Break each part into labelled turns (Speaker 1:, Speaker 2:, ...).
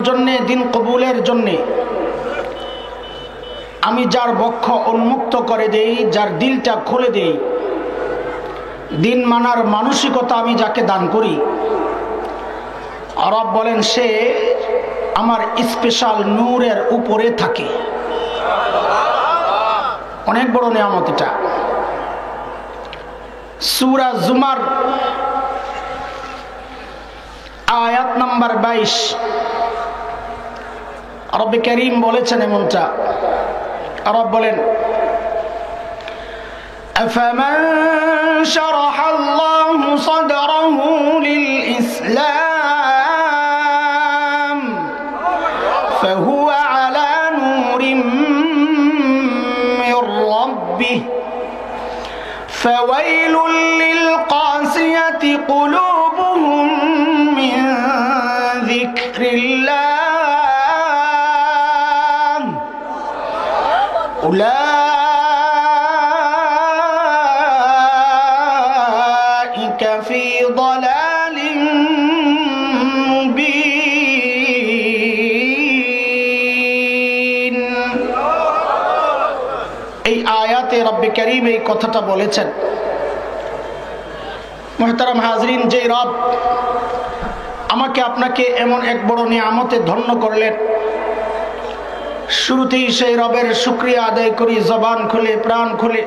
Speaker 1: জন্যে, দিন কবুলের জন্যে আমি যার বক্ষ উন্মুক্ত করে দেই, যার দিলটা খুলে দেই, দিন মানার মানসিকতা আমি যাকে দান করি, রব বলেন সে আমার স্পেশাল নূরের উপরে থাকে। অনেক বড় নিয়ামত এটা। সূরা জুমার আয়াত নাম্বার 22 রব্বে কারীম বলেছেন এমনটা। রব বলেন, আফামান শারাহাল্লাহু সাদরাহু লিল ইসলাম ফাহুয়া আলা নূরিম মির রাব্বিহি ফাওয়াইলুল লিল কাসিয়াতি কুলুবুহুম মিন যিকরিল্লাহ উলাইকা ফি দালালিম মুবিন। এই আয়াতে রব্বে কারীম এই কথাটা বলেছেন। মুহতারাম হাজরিন, যে রব আমাকে আপনাকে এমন এক বড় নিয়ামতে ধন্য করলেন, শুরুতেই সেই রবের শুকরিয়া আদায় করি, জবান খুলে প্রাণ খুলে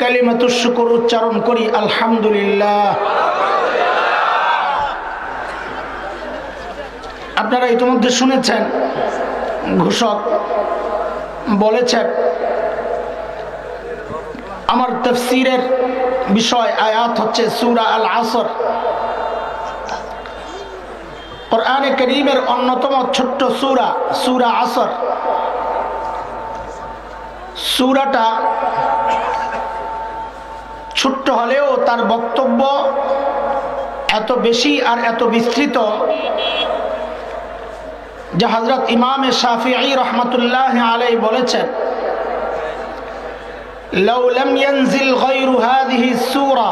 Speaker 1: কালিমাতুশ শুকর উচ্চারণ করি, আলহামদুলিল্লাহ। আপনারা ইতিমধ্যে শুনেছেন, ঘোষক বলেছেন আমার তাফসীরের বিষয় আয়াত হচ্ছে সূরা আল আসর। কোরআনে কারীমের অন্যতম ছোট্ট সূরা, সূরা আসর। সূরাটা ছোট্ট হলেও তার বক্তব্য এত বেশি আর এত বিস্তৃত যে হযরত ইমামে শাফিঈ রাহমাতুল্লাহি আলাইহি বলেছেন, লাউ লাম ইয়ানজিল গায়রু হাযিহি সূরা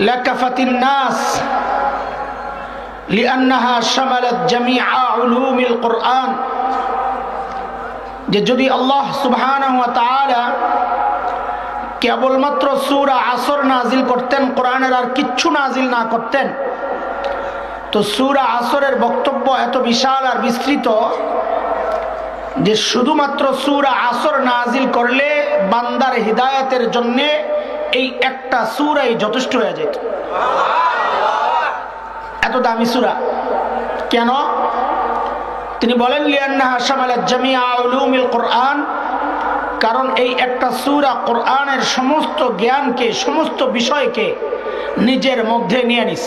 Speaker 1: লাকাফাতিন নাস লিআন্নাহা শামালাত জামিআ উলুমিল কুরআন। যে যদি আল্লাহ সুবহানাহু ওয়া তাআলা কেবলমাত্র সূরা আসর নাজিল করতেন, কোরআনের আর কিচ্ছু নাজিল না করতেন, তো সূরা আসরের বক্তব্য এত বিশাল আর বিস্তৃত যে শুধুমাত্র সূরা আসর নাজিল করলে বান্দার হিদায়াতের জন্য এই একটা সূরাই যথেষ্ট হয়ে যেত। এত দামি সূরা কেন? তিনি বলেন, লিআন্নাহা শামালাত জামিআ উলুমিল কুরআন, কারণ এই একটা সূরা কোরআনের সমস্ত জ্ঞানকে, সমস্ত বিষয়কে নিজের মধ্যে নিয়ে নিস।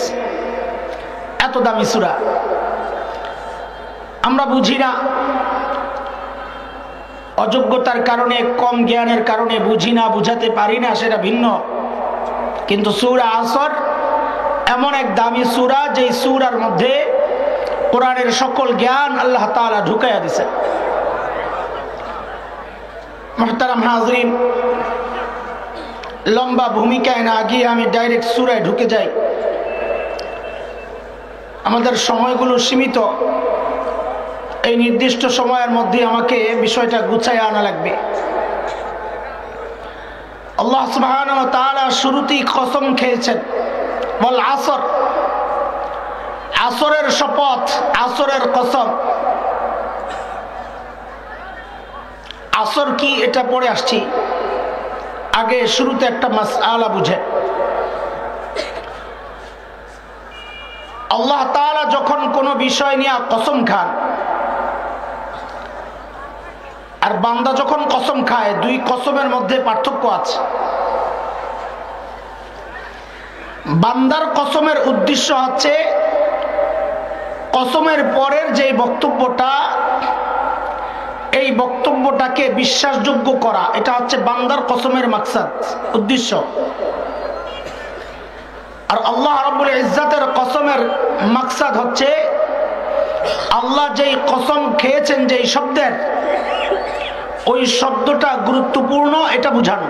Speaker 1: এত দামি সূরা। আমরা বুঝি না, অযোগ্যতার কারণে, কম জ্ঞানের কারণে বুঝি না, বুঝাতে পারি না, সেটা ভিন্ন। কিন্তু সূরা আসর এমন এক দামি সূরা, যে সূরার মধ্যে কোরআনের সকল জ্ঞান আল্লাহ তাআলা ঢুকাইয়া দিয়েছে। মুহতারাম হাজরিন, লম্বা ভূমিকায় না গিয়ে আমি ডাইরেক্ট সূরায় ঢুকে যাই। আমাদের সময়গুলো সীমিত, এই নির্দিষ্ট সময়ের মধ্যে আমাকে বিষয়টা গুছায় আনা লাগবে। আল্লাহ সুবহানাহু ওয়া তাআলা শুরুতেই কসম খেয়েছেন, ওয়াল আসর, আসরের শপথ, আসরের কসম। আসর কি এটা পড়ে আসছি, আগে শুরুতে একটা মাসআলা বুঝে। আল্লাহ তাআলা যখন কোনো বিষয় নিয়ে কসম খান আর বান্দা যখন কসম খায়, দুই কসমের মধ্যে পার্থক্য আছে। বান্দার কসমের উদ্দেশ্য হচ্ছে কসমের পরের যে বক্তব্যটা, এই বক্তব্যটাকে বিশ্বাসযোগ্য করা, এটা হচ্ছে বান্দার কসমের মাকসাদ, উদ্দেশ্য। আর আল্লাহ রাব্বুল ইজ্জাতের কসমের মাকসাদ হচ্ছে আল্লাহ যেই কসম খেয়েছেন যেই শব্দের, ওই শব্দটা গুরুত্বপূর্ণ এটা বুঝানো,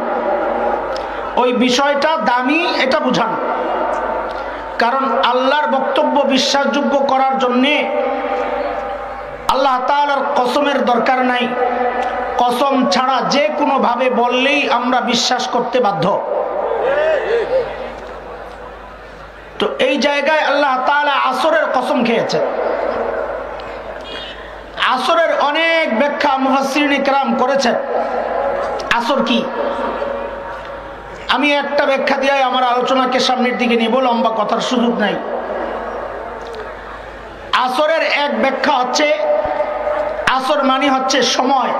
Speaker 1: ওই বিষয়টা দামি এটা বুঝানো। কারণ আল্লাহর বক্তব্য বিশ্বাসযোগ্য করার জন্যে আল্লাহ তাআলার কসমের দরকার নাই। কসম ছাড়া যে কোনো ভাবে বললেই আমরা বিশ্বাস করতে বাধ্য। তো এই জায়গায় আল্লাহ তাআলা আসরের কসম খেয়েছেন। আসরের অনেক ব্যাখ্যা মুফাসসিরিন ইকরাম করেছেন। আসর কি? আমি একটা ব্যাখ্যা দিয়ে আমার আলোচনাকে সামনের দিকে নেব, লম্বা কথার সুযোগ নাই। আসরের এক ব্যাখ্যা হচ্ছে, আসর মানে হচ্ছে সময়।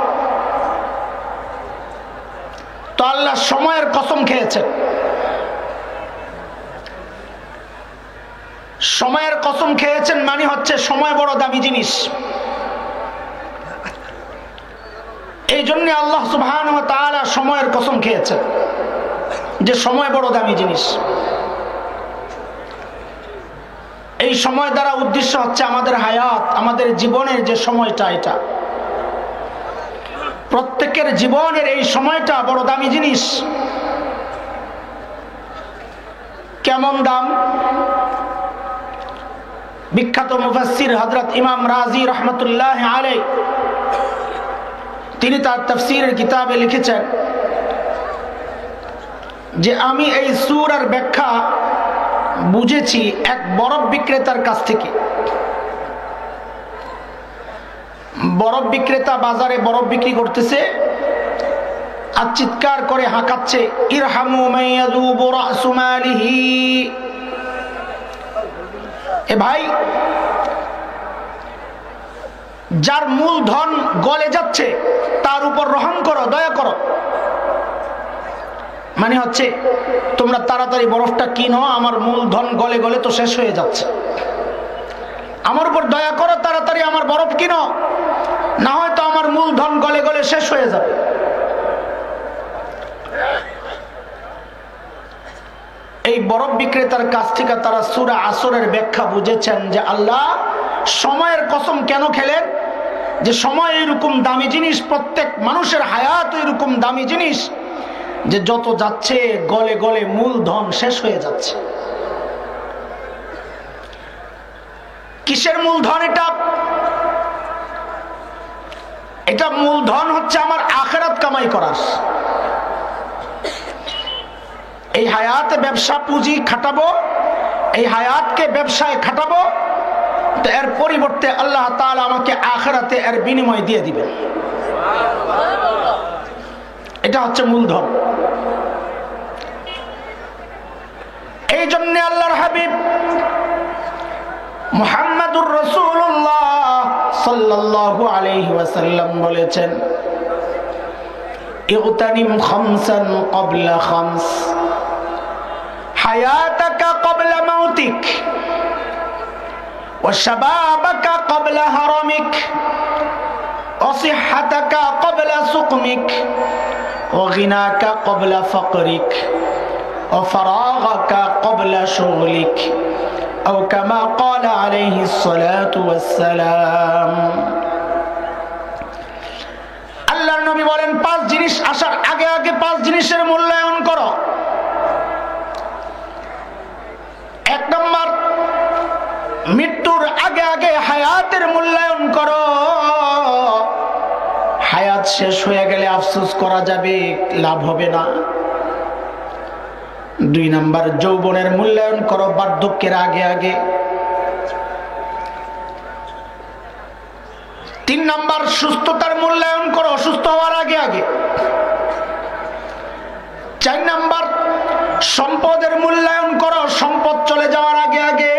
Speaker 1: তো আল্লাহ সময়ের কসম খেয়েছেন। সময়ের কসম খেয়েছেন মানে হচ্ছে সময় বড় দামি জিনিস। এই জন্য আল্লাহ সুবহানাহু ওয়া তাআলা সময়ের কসম খেয়েছেন যে সময় বড় দামি জিনিস। এই সময় দ্বারা উদ্দেশ্য হচ্ছে আমাদের হায়াত, আমাদের জীবনের যে সময়টা, এটা প্রত্যেকের জীবনের এই সময়টা বড় দামি জিনিস। কেমন দাম? বিখ্যাত মুফাসসির হযরত ইমাম রাজি রাহমাতুল্লাহ আলাইহি তিনি তার তাফসীরের কিতাবে লিখেছেন যে আমি এই সূরার ব্যাখ্যা বুঝেছি এক বরফ বিক্রেতার কাছ থেকে। বরফ বিক্রেতা বাজারে বরফ বিক্রি করতেছে আর চিৎকার করে হাঁকাচ্ছে, ইরহামু মাইয়াযুবু রাসু মালিহি। এ ভাই, যার মূলধন গলে যাচ্ছে তার উপর রহম করো, দয়া করো। মানে হচ্ছে তোমরা তাড়াতাড়ি বরফটা কিনো, আমার মূলধন গলে গলে তো শেষ হয়ে যাচ্ছে, আমার উপর দয়া করো, তাড়াতাড়ি আমার বরফ কিনো, না হয়তো আমার মূলধন গলে গলে শেষ হয়ে যাবে। এই বরফ বিক্রেতার কাছ থেকে তারা সূরা আসরের ব্যাখ্যা বুঝেছেন যে আল্লাহ সময়ের কসম কেন খেলেন, যে সময় এরকম দামি জিনিস, প্রত্যেক মানুষের হায়াত এরকম দামি জিনিস যে যত যাচ্ছে গলে গলে মূলধন শেষ হয়ে যাচ্ছে। কিসের মূলধন এটা? এটা মূলধন হচ্ছে আমার আখিরাত কামাই করার। এই হায়াতে ব্যবসা পুঁজি খাটাবো, এই হায়াতকে ব্যবসায় খাটাবো, তো এর পরিবর্তে আল্লাহ তাআলা আমাকে আখিরাতে এর বিনিময় দিয়ে দিবেন। এটা হচ্ছে মূলধন। এই জন্য আল্লাহর হাবিব মুহাম্মাদুর রাসূলুল্লাহ সাল্লাল্লাহু আলাইহি ওয়াসাল্লাম বলেছেন, ইগতানিম খামসান ক্বাবলা খামস, হায়াতাকা ক্বাবলা মাউতিক, ওয়া শাবাবাকা ক্বাবলা হারামিক, ওয়া সিহহাতাকা ক্বাবলা সুকমিক, ওয়া গিনাকা ক্বাবলা ফাকরিক, ওয়া ফারাগাকা ক্বাবলা শুগলিক, আও কামা ক্বালা আলাইহিস সালাতু ওয়াস সালাম। আল্লাহর নবী বলেন, পাঁচ জিনিস আসার আগে আগে পাঁচ জিনিসের মূল্যায়ন করো। এক নম্বর, মৃত্যুর আগে আগে হায়াতের মূল্যায়ন করো। হায়াত শেষ হয়ে গেলে আফসোস করা যাবে, লাভ হবে না। দুই নাম্বার, যৌবনের মূল্যায়ন করো বার্ধক্যের আগে আগে। তিন নাম্বার, সুস্থতার মূল্যায়ন করো অসুস্থ হওয়ার আগে আগে। চার নাম্বার, সম্পদের মূল্যায়ন করো সম্পদ চলে যাওয়ার আগে আগে।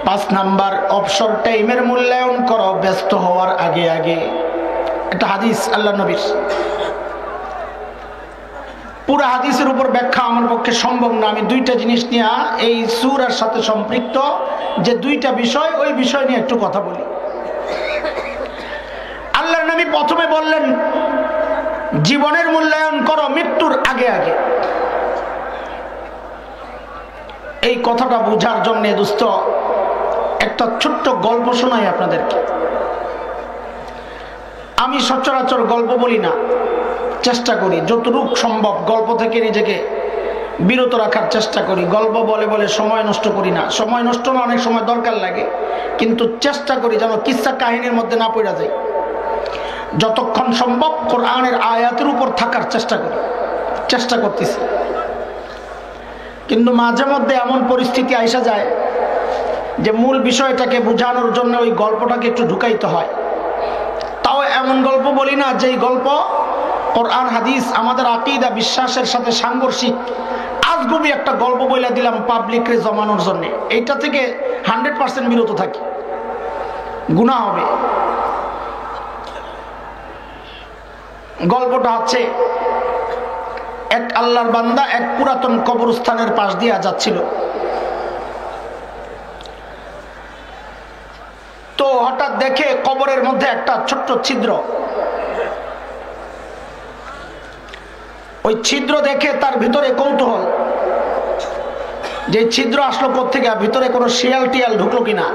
Speaker 1: পাঁচ নাম্বার, অবসর টাইমের মূল্যায়ন করো ব্যস্ত হওয়ার আগে আগে। এটা হাদিস আল্লাহ নবীর। পুরো হাদিসের উপর ব্যাখ্যা আমার পক্ষে সম্ভব না। আমি দুইটা জিনিস নিয়ে, এই সূরার সাথে সম্পৃক্ত যে দুইটা বিষয়, ওই বিষয় নিয়ে একটু কথা বলি। আল্লাহর নবী প্রথমে বললেন, জীবনের মূল্যায়ন করো মৃত্যুর আগে আগে। এই কথাটা বোঝার জন্য দোস্ত একটা ছোট্ট গল্প শোনাই আপনাদেরকে। আমি সচরাচর গল্প বলি না, চেষ্টা করি যতটুকু সম্ভব গল্প থেকে নিজেকে বিরত রাখার চেষ্টা করি। গল্প বলে বলে সময় নষ্ট করি না। সময় নষ্ট না, অনেক সময় দরকার লাগে, কিন্তু চেষ্টা করি যেন কিসসা কাহিনীর মধ্যে না পড়া যায়। যতক্ষণ সম্ভব কোরআনের আয়াতের উপর থাকার চেষ্টা করতেছি। কিন্তু মাঝে মধ্যে এমন পরিস্থিতি আইসা যায় যে মূল বিষয়টাকে বোঝানোর জন্য ওই গল্পটাকে একটু ঢুকাইতে হয়। তাও এমন গল্প বলি না যেই গল্প কোরআন হাদিস আমাদের আকীদা বিশ্বাসের সাথে সাংঘর্ষিক। আজগুবি একটা গল্প বইলা দিলাম পাবলিকরে জমানোর জন্য, এইটা থেকে 100% বিরত থাকি, গুনাহ হবে। গল্পটা হচ্ছে, এক আল্লাহর বান্দা এক পুরাতন কবরস্থানের পাশ দিয়ে যাচ্ছিল। তো হঠাৎ দেখে কবরের মধ্যে একটা ছোট্ট ছিদ্র। ওই ছিদ্র দেখে তার ভিতরে কৌতূহল, যে ছিদ্র আসলো কোত্থেকে, ভিতরে কোনো শিয়াল টিয়াল ঢুকলো কিনা।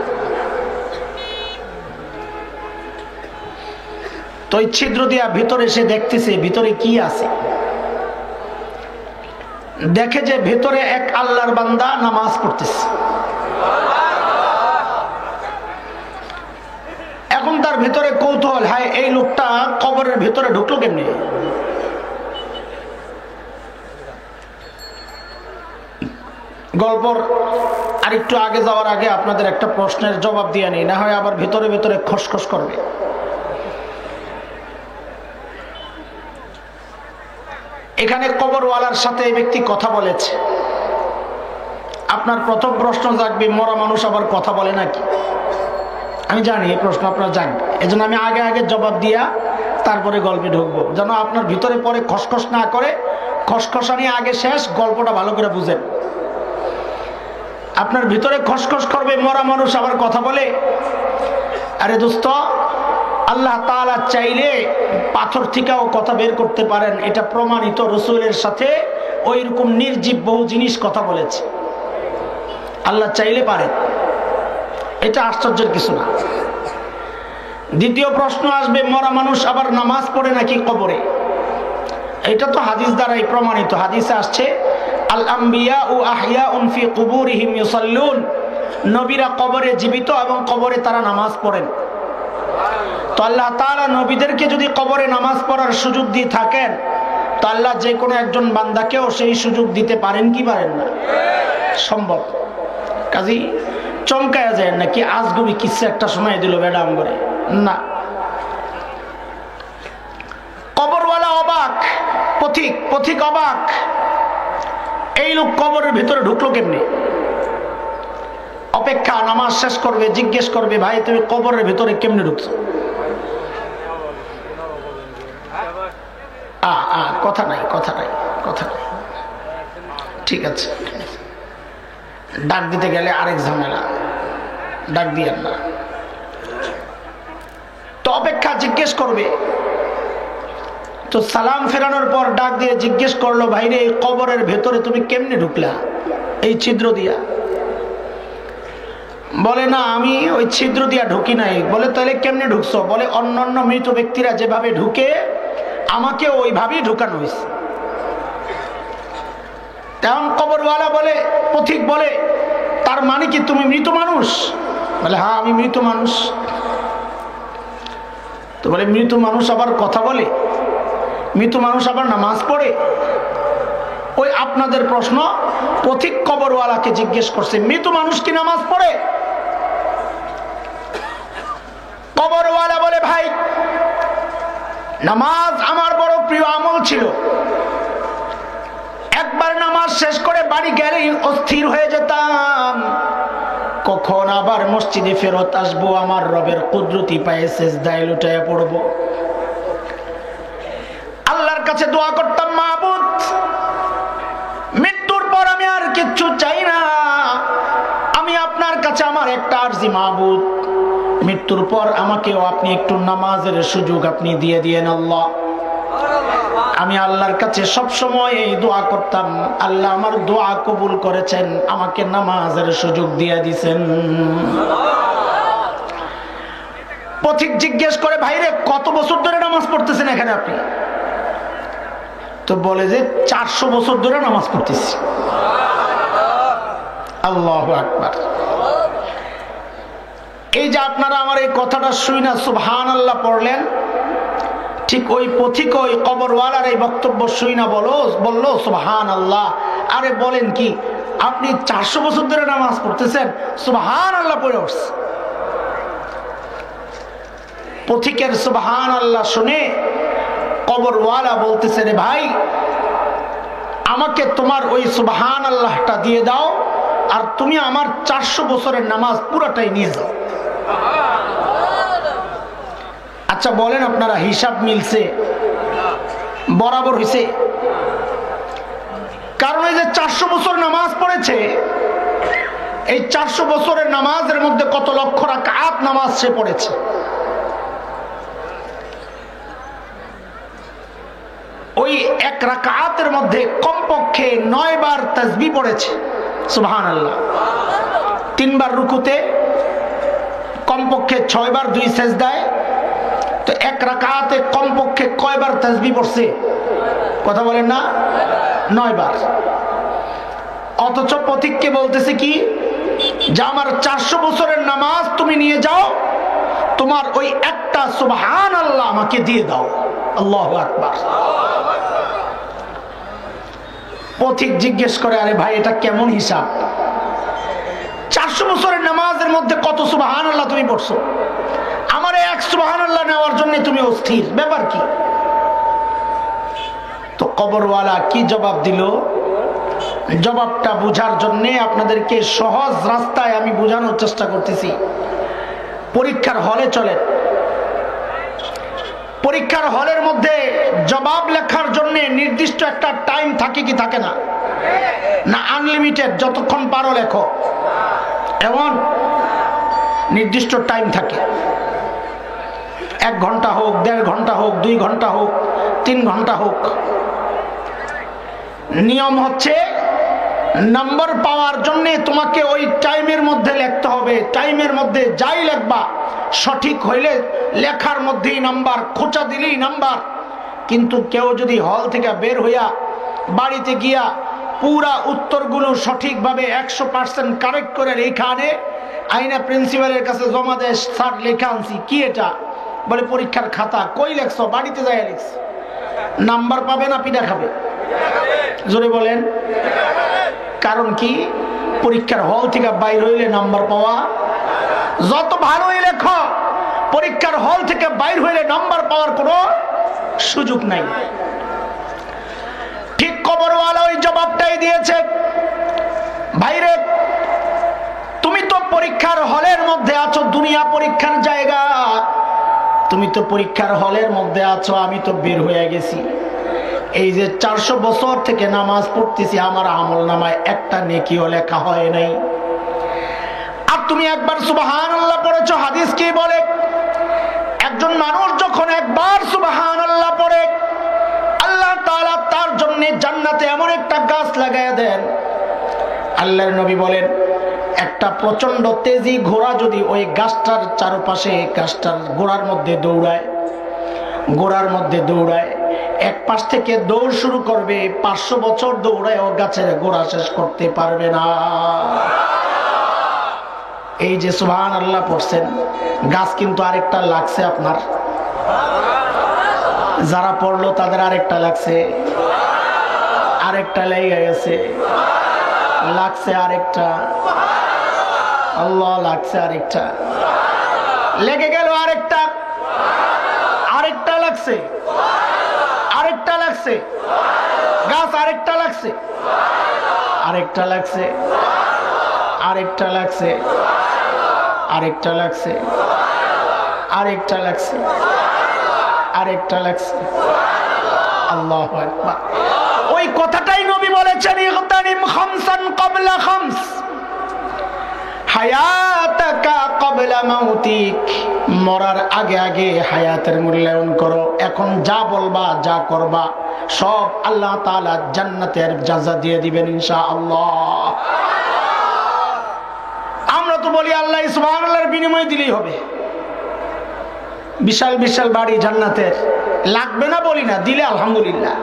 Speaker 1: তো ওই ছিদ্র দিয়া ভিতরে এসে দেখতেছে ভিতরে কি আছে। দেখে যে ভিতরে এক আল্লাহর বান্দা নামাজ পড়তেছে। এখন তার ভিতরে কৌতূহল, হায় এই লোকটা কবরের ভিতরে ঢুকলো কেমনি। গল্পর আরেকটু আগে যাওয়ার আগে আপনাদের একটা প্রশ্নের জবাব দিয়ে নেই, না হয় আবার ভিতরে ভিতরে খসখস করবে। এখানে কবরওয়ালার সাথে এই ব্যক্তি কথা বলেছে। আপনার প্রথম প্রশ্ন জাগবে, মরা মানুষ আবার কথা বলে নাকি? আমি জানি এই প্রশ্ন আপনার জাগবে, এজন্য আমি আগে আগে জবাব দিয়া তারপরে গল্পে ঢুকবো, যেন আপনার ভিতরে পরে খসখস না করে। খসখসানি আগে শেষ, গল্পটা ভালো করে বুঝেন। আপনার ভিতরে খসখস করবে, মরা মানুষ আবার কথা বলে। আরে দোস্ত, আল্লাহ তাআলা চাইলে পাথর থেকেও কথা বের করতে পারেন, এটা প্রমাণিত। রাসূলের সাথে ওইরকম নির্জীব বহু জিনিস কথা বলেছে, আল্লাহ চাইলে পারেন, এটা আশ্চর্যের কিছু না। দ্বিতীয় প্রশ্ন আসবে, মরা মানুষ আবার নামাজ পড়ে নাকি কবরে? এটা তো হাদিস দ্বারাই প্রমাণিত। হাদিসে আসছে, আল আম্বিয়া ও আহিয়াউন ফি কুবুরিহিম ইউসাল্লুন, নবীরা কবরে জীবিত এবং কবরে তারা নামাজ পড়েন। তো আল্লাহ তাআলা নবীদেরকে যদি কবরে নামাজ পড়ার সুযোগ দিয়ে থাকেন, তো আল্লাহ যে কোনো একজন বান্দাকেও সেই সুযোগ দিতে পারেন কি পারেন না? সম্ভব। কাজী চমকায়া যায় নাকি আজগুবি কিচ্ছা একটা শোনাই দিল বেডাম করে না। কবরওয়ালা অবাক, পথিক অবাক, এই লোক কবরের ভিতরে ঢুকলো কেমনি। অপেক্ষা, নামাজ শেষ করবে, জিজ্ঞেস করবে, ভাই তুমি কবরের ভিতরে কেমনে ঢুকছো? কথা নাই, ঠিক আছে। ডাক দিতে গেলে আরেক ঝামেলা, ডাক দিয়েন না। তো অপেক্ষা, জিজ্ঞেস করবে। তো সালাম ফেরানোর পর ডাক দিয়ে জিজ্ঞেস করলো, ভাইরে এই কবরের ভেতরে তুমি কেমনে ঢুকলা এই ছিদ্র দিয়া? বলে, না আমি ওই ছিদ্র দিয়া ঢুকি নাই। বলে, তাহলে কেমনে ঢুকছো? বলে, অন্যান্য মৃত ব্যক্তিরা যেভাবে ঢুকে আমাকে ওইভাবেই ঢুকানো হয়েছে। তেমন কবরওয়ালা বলে, পথিক বলে, তার মানে কি তুমি মৃত মানুষ? বলে, হ্যাঁ আমি মৃত মানুষ। তো বলে, মৃত মানুষ আবার কথা বলে? মৃত মানুষ আবার নামাজ পড়ে? ওই আপনাদের প্রশ্ন, পথিক কবরওয়ালাকে জিজ্ঞেস করছে, মৃত মানুষ কি নামাজ পড়ে? কবরওয়ালা বলে, ভাই নামাজ আমার বড় প্রিয় আমল ছিল। একবার নামাজ শেষ করে বাড়ি গেলেই অস্থির হয়ে যেতাম, কখন আবার মসজিদে ফেরত আসবো, আমার রবের কুদরতি পায়ে সিজদায় লুটায়া পড়বো। আল্লাহর কাছে দোয়া করতাম, মাবুদ মৃত্যুর পর আমি আর কিচ্ছু চাই না, আমি আপনার কাছে আমার একটা আরজি, মাবুদ মৃত্যুর পর আমাকেও আপনি একটু নামাজের সুযোগ আপনি দিয়ে দিয়েন আল্লাহ। আমি আল্লাহর কাছে সব সময় এই দোয়া করতাম, আল্লাহ আমার দোয়া কবুল করেছেন, আমাকে নামাজের সুযোগ দিয়ে দিয়েছেন। পথিক জিজ্ঞেস করে, ভাইরে কত বছর ধরে নামাজ পড়তেছেন এখানে আপনি? তো বলে যে 400 বছর ধরে নামাজ পড়তেছি। আল্লাহু আকবার। এই যে আপনারা আমার এই কথাটা শুই না সুবহানাল্লাহ পড়লেন, ঠিক ওই পথিক ওই কবরওয়ালার এই বক্তব্য শুই না বললো সুবহানাল্লাহ। আরে বলেন কি, আপনি 400 বছর ধরে নামাজ পড়তেছেন, সুবহানাল্লাহ পড়ে উঠছে। পথিকের সুবহানাল্লাহ শুনে কবরওয়ালা বলতেছে, রে ভাই, আমাকে তোমার ওই সুবহানাল্লাহটা দিয়ে দাও, আর তুমি আমার 400 বছরের নামাজ পুরাটাই নিয়ে যাও। আচ্ছা বলেন, আপনারা হিসাব মিলছে? বরাবর হইছে? কারণ এই যে 400 বছর নামাজ পড়েছে, এই 400 বছরের নামাজের মধ্যে কত লক্ষ রাকাত নামাজ সে পড়েছে। ওই এক রাকাতের মধ্যে কমপক্ষে 9 বার তাসবিহ পড়েছে, সুবহানাল্লাহ। 3 বার রুকুতে, কমপক্ষে 6 বার 2 সেজদায়। তো এক রাকাতে কমপক্ষে কয়বার তাসবিহ পড়ছে? কথা বলেন না? 9 বার। অথচ পথিককে বলতেছে কি, যে আমার 400 বছরের নামাজ তুমি নিয়ে যাও, তোমার ওই একটা সুবহানাল্লাহ আমাকে দিয়ে দাও। আল্লাহু আকবার। পথিক জিজ্ঞেস করে, আরে ভাই, এটা কেমন হিসাব? 400 বছরের নামাজের মধ্যে কত সুবহানাল্লাহ তুমি পড়ছো, আমার এক সুবহানাল্লাহ নেওয়ার জন্য তুমি অস্থির, ব্যাপার কি? তো কবরওয়ালা কি জবাব দিল? জবাবটা বুঝার জন্য আপনাদেরকে সহজ রাস্তায় আমি বোঝানোর চেষ্টা করতেছি। পরীক্ষার হলে চলে, পরীক্ষার হলের মধ্যে জবাব লেখার জন্য নির্দিষ্ট একটা টাইম থাকে কি থাকে না? না আনলিমিটেড, যতক্ষণ পারো লেখো, এমন নির্দিষ্ট টাইম থাকে। 1 ঘন্টা হোক, 1.5 ঘন্টা হোক, 2 ঘন্টা হোক, 3 ঘন্টা হোক। নিয়ম হচ্ছে নাম্বার পাওয়ার জন্য তোমাকে ওই টাইমের মধ্যে লিখতে হবে। টাইমের মধ্যে যাই লিখবা সঠিক হইলে লেখার মধ্যেই নাম্বার, খোঁচা দিলেই নাম্বার। কিন্তু কেউ যদি হল থেকে বের হইয়া বাড়িতে গিয়া পুরা উত্তরগুলো সঠিকভাবে 100% কারেক্ট করে লেখা আনে, আইনা প্রিন্সিপালের কাছে জমা দেয়, স্যার লেখা আনছি। কি এটা? বলে পরীক্ষার খাতা। কই লেখছো? বাড়িতে যাই লিখছি। নাম্বার পাবে না পিঠা খাবে? জোরে বলেন। কারণ কি? পরীক্ষার হল থেকে বাইর হইলে নাম্বার পাওয়া, যত ভালোই লেখো, পরীক্ষার হল থেকে বাইর হইলে নাম্বার পাওয়ার কোনো সুযোগ নাই। ঠিক কবরওয়ালা ওই জবাবটাই দিয়েছে। ভাইরে, তুমি তো পরীক্ষার হলের মধ্যে আছো, দুনিয়া পরীক্ষার জায়গা, তুমি তো পরীক্ষার হলের মধ্যে আছো, আমি তো বের হয়ে গেছি। এই যে 400 বছর থেকে নামাজ পড়তেছি, আমার আমল নামায় একটা নেকিও লেখা হয় নাই। আর তুমি একবার সুবহানাল্লাহ পড়েছো। হাদিস কি বলে? একজন মানুষ যখন একবার সুবহানাল্লাহ পড়ে, আল্লাহ তাআলা তার জন্য জান্নাতে এমন একটা গাছ লাগাইয়া দেন। আল্লাহর নবী বলেন, একটা প্রচন্ড তেজি ঘোড়া যদি ওই গাছটার চারপাশে, গাছটার গোড়ার মধ্যে দৌড়ায়, এক পাশ থেকে দৌড় শুরু করবে, 500 বছর দৌড়ায় ও গাছের গোড়া শেষ করতে পারবে না। এই যে সুবহানাল্লাহ পড়ছেন, গাছ কিন্তু আরেকটা লাগছে আপনার। যারা পড়লো তাদের আরেকটা লাগছে, আরেকটা লেগে গেছে, লাগছে আরেকটা, আল্লাহ লাগছে আরেকটা, লেগে গেল আরেকটা, আরেকটা লাগছে, আরেকটা লাগছে, গাছ আরেকটা লাগছে, আরেকটা লাগছে, আরেকটা লাগছে, আরেকটা লাগছে, আরেকটা লাগছে, আরেকটা লাগছে। আল্লাহু আকবার। ওই কথাটাই নবী বলেছেন, ইগতানিম খামসান ক্বাবলা খামস, হায়াতাকা ক্বাবলা মাউতিক। মরার আগে আগে হায়াতের মূল্যায়ন করো। এখন যা বলবা, যা করবা, সব আল্লাহ তাআলা জান্নাতের জাযা দিয়ে দিবেন ইনশাআল্লাহ। আমরা তো বলি আল্লাহ সুবহানাল্লাহর বিনিময় দিলেই হবে। বিশাল বিশাল বাড়ি জান্নাতের, লাগবে না বলি না, দিলে আলহামদুলিল্লাহ।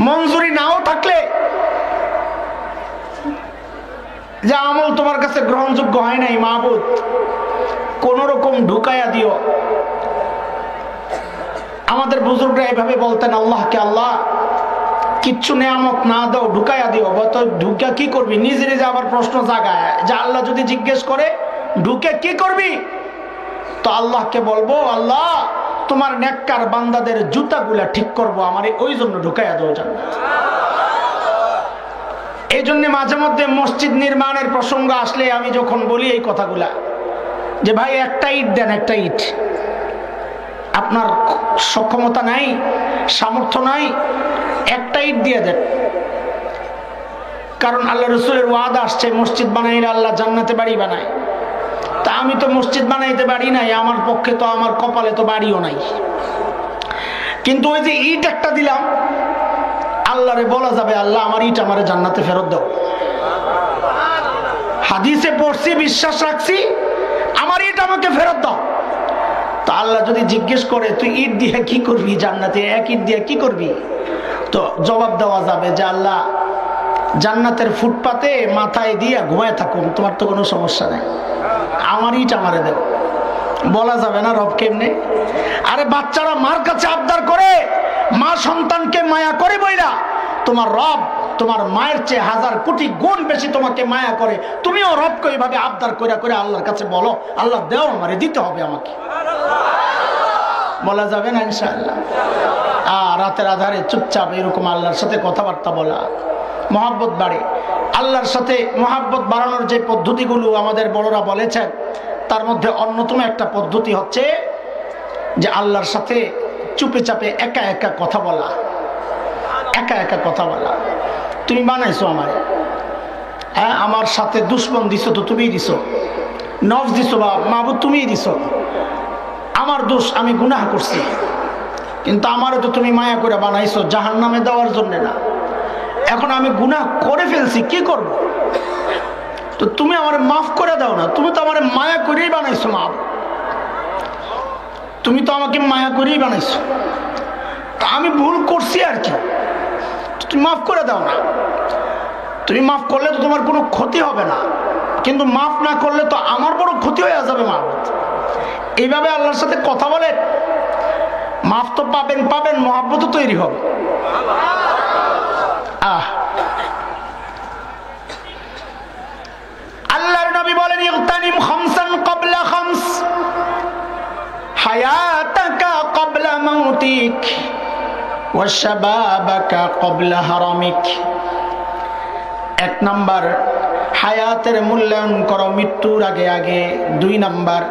Speaker 1: মঞ্জুরি নাও থাকলে যে আমল তোমার কাছে গ্রহণযোগ্য হয় নাই, মাহবুদ কোন রকম ঢুকাইয়া দিও। আমাদের বুজুর্গরা এভাবে বলতেন, আল্লাহকে আল্লাহ কিচ্ছু নেয়ামত না দাও, ঢুকাইয়া দিও। তো ঢুকা কি করবি? নিজে নিজে আবার প্রশ্ন জাগায় যে আল্লাহ যদি জিজ্ঞেস করে ঢুকে কি করবি, তো আল্লাহকে বলবো আল্লাহ তোমার নেককার বান্দাদের জুতাগুলা ঠিক করবো, আমার ওই জন্য ঢুকাইয়া দাও জান্নাত। এই জন্য মাঝে মধ্যে মসজিদ নির্মাণের প্রসঙ্গ আসলে আমি যখন বলি এই কথাগুলা, যে ভাই একটা ইট দেন, একটা ইট। আপনার সক্ষমতা নাই, সামর্থ্য নাই, একটা ইট দিয়ে দেন। কারণ আল্লাহ রসুলের ওয়াদা আসছে, মসজিদ বানাইলে আল্লাহ জান্নাতে বাড়ি বানায়। তা আমি তো মসজিদ বানাইতে পারি নাই, আমার পক্ষে তো, আমার কপালে তো বাড়িও নাই। কিন্তু ওই যে ইট একটা দিলাম, আল্লাহরে বলা যাবে আল্লাহ আমার ইট আমারে জান্নাতে ফেরত দাও। হাদিসে পড়ছি, বিশ্বাস রাখছি, আমার ইট আমাকে ফেরত দাও। তো আল্লাহ যদি জিজ্ঞেস করে তুই ইট দিয়ে কি করবি জান্নাতে, এক ইট দিয়ে কি করবি, তো জবাব দেওয়া যাবে যে আল্লাহ জান্নাতের ফুটপাতে মাথায় দিয়ে ঘুমায় থাকুন, তোমার তো কোনো সমস্যা নেই, আমার ইট আমারে দেও। বলা যাবে না রব কেমনে? আরে বাচ্চারা মার কাছে আবদার করে, মা সন্তানকে মায়া করে বইলা, তোমার রব তোমার মায়ের চেয়ে হাজার কোটি গুণ বেশি তোমাকে মায়া করে। তুমিও রবকে এইভাবে আবদার করে করে আল্লাহর কাছে বলো, আল্লাহ দেও আমারে, দিতে হবে আমাকে। বলা যাবে না ইনশাআল্লাহ? রাতের আধারে চুপচাপ এরকম আল্লাহর সাথে কথাবার্তা বলা, মহাব্বত বাড়ে। আল্লাহর সাথে মহাব্বত বাড়ানোর যে পদ্ধতিগুলো আমাদের বড়রা বলেছেন, তার মধ্যে অন্যতম একটা পদ্ধতি হচ্ছে যে আল্লাহর সাথে চুপে চাপে একা একা কথা বলা, একা একা কথা বলা। তুমি বানাইছো আমারে, হ্যাঁ, আমার সাথে দুশ্মন দিছো তো তুমিই দিছো, নফস দিছো বা মাহবুদ তুমিই দিছো, আমার দোষ, আমি গুনাহ করছি, কিন্তু আমারও তো তুমি মায়া করে বানাইছো জাহান্নামে দেওয়ার জন্য না। এখন আমি গুনাহ করে ফেলছি, কি করব? তো তুমি আমারে মাফ করে দাও না, তুমি তো আমারে মায়া করেই বানাইছো। মা, তুমি তো আমাকে মায়া করেই বানাইছো, তা আমি ভুল করছি আর কি, তুমি মাফ করে দাও না। তুমি মাফ করলে তো তোমার কোনো ক্ষতি হবে না, কিন্তু মাফ না করলে তো আমার বড় ক্ষতি হয়ে যাবে। মাহবুদ এইভাবে আল্লাহর সাথে কথা বলে, মাফ তো পাবেন পাবেন, মহাব্বত তৈরি হবে। আল্লাহর নবী বলেন, ইগতানিম খামসান ক্বাবলা খামস, হায়াতাকা ক্বাবলা মাউতিক ওয়া শাবাবাকা ক্বাবলা হারামিক। এক নাম্বার, হায়াতের মূল্যায়ন করো মৃত্যুর আগে আগে। দুই নাম্বার,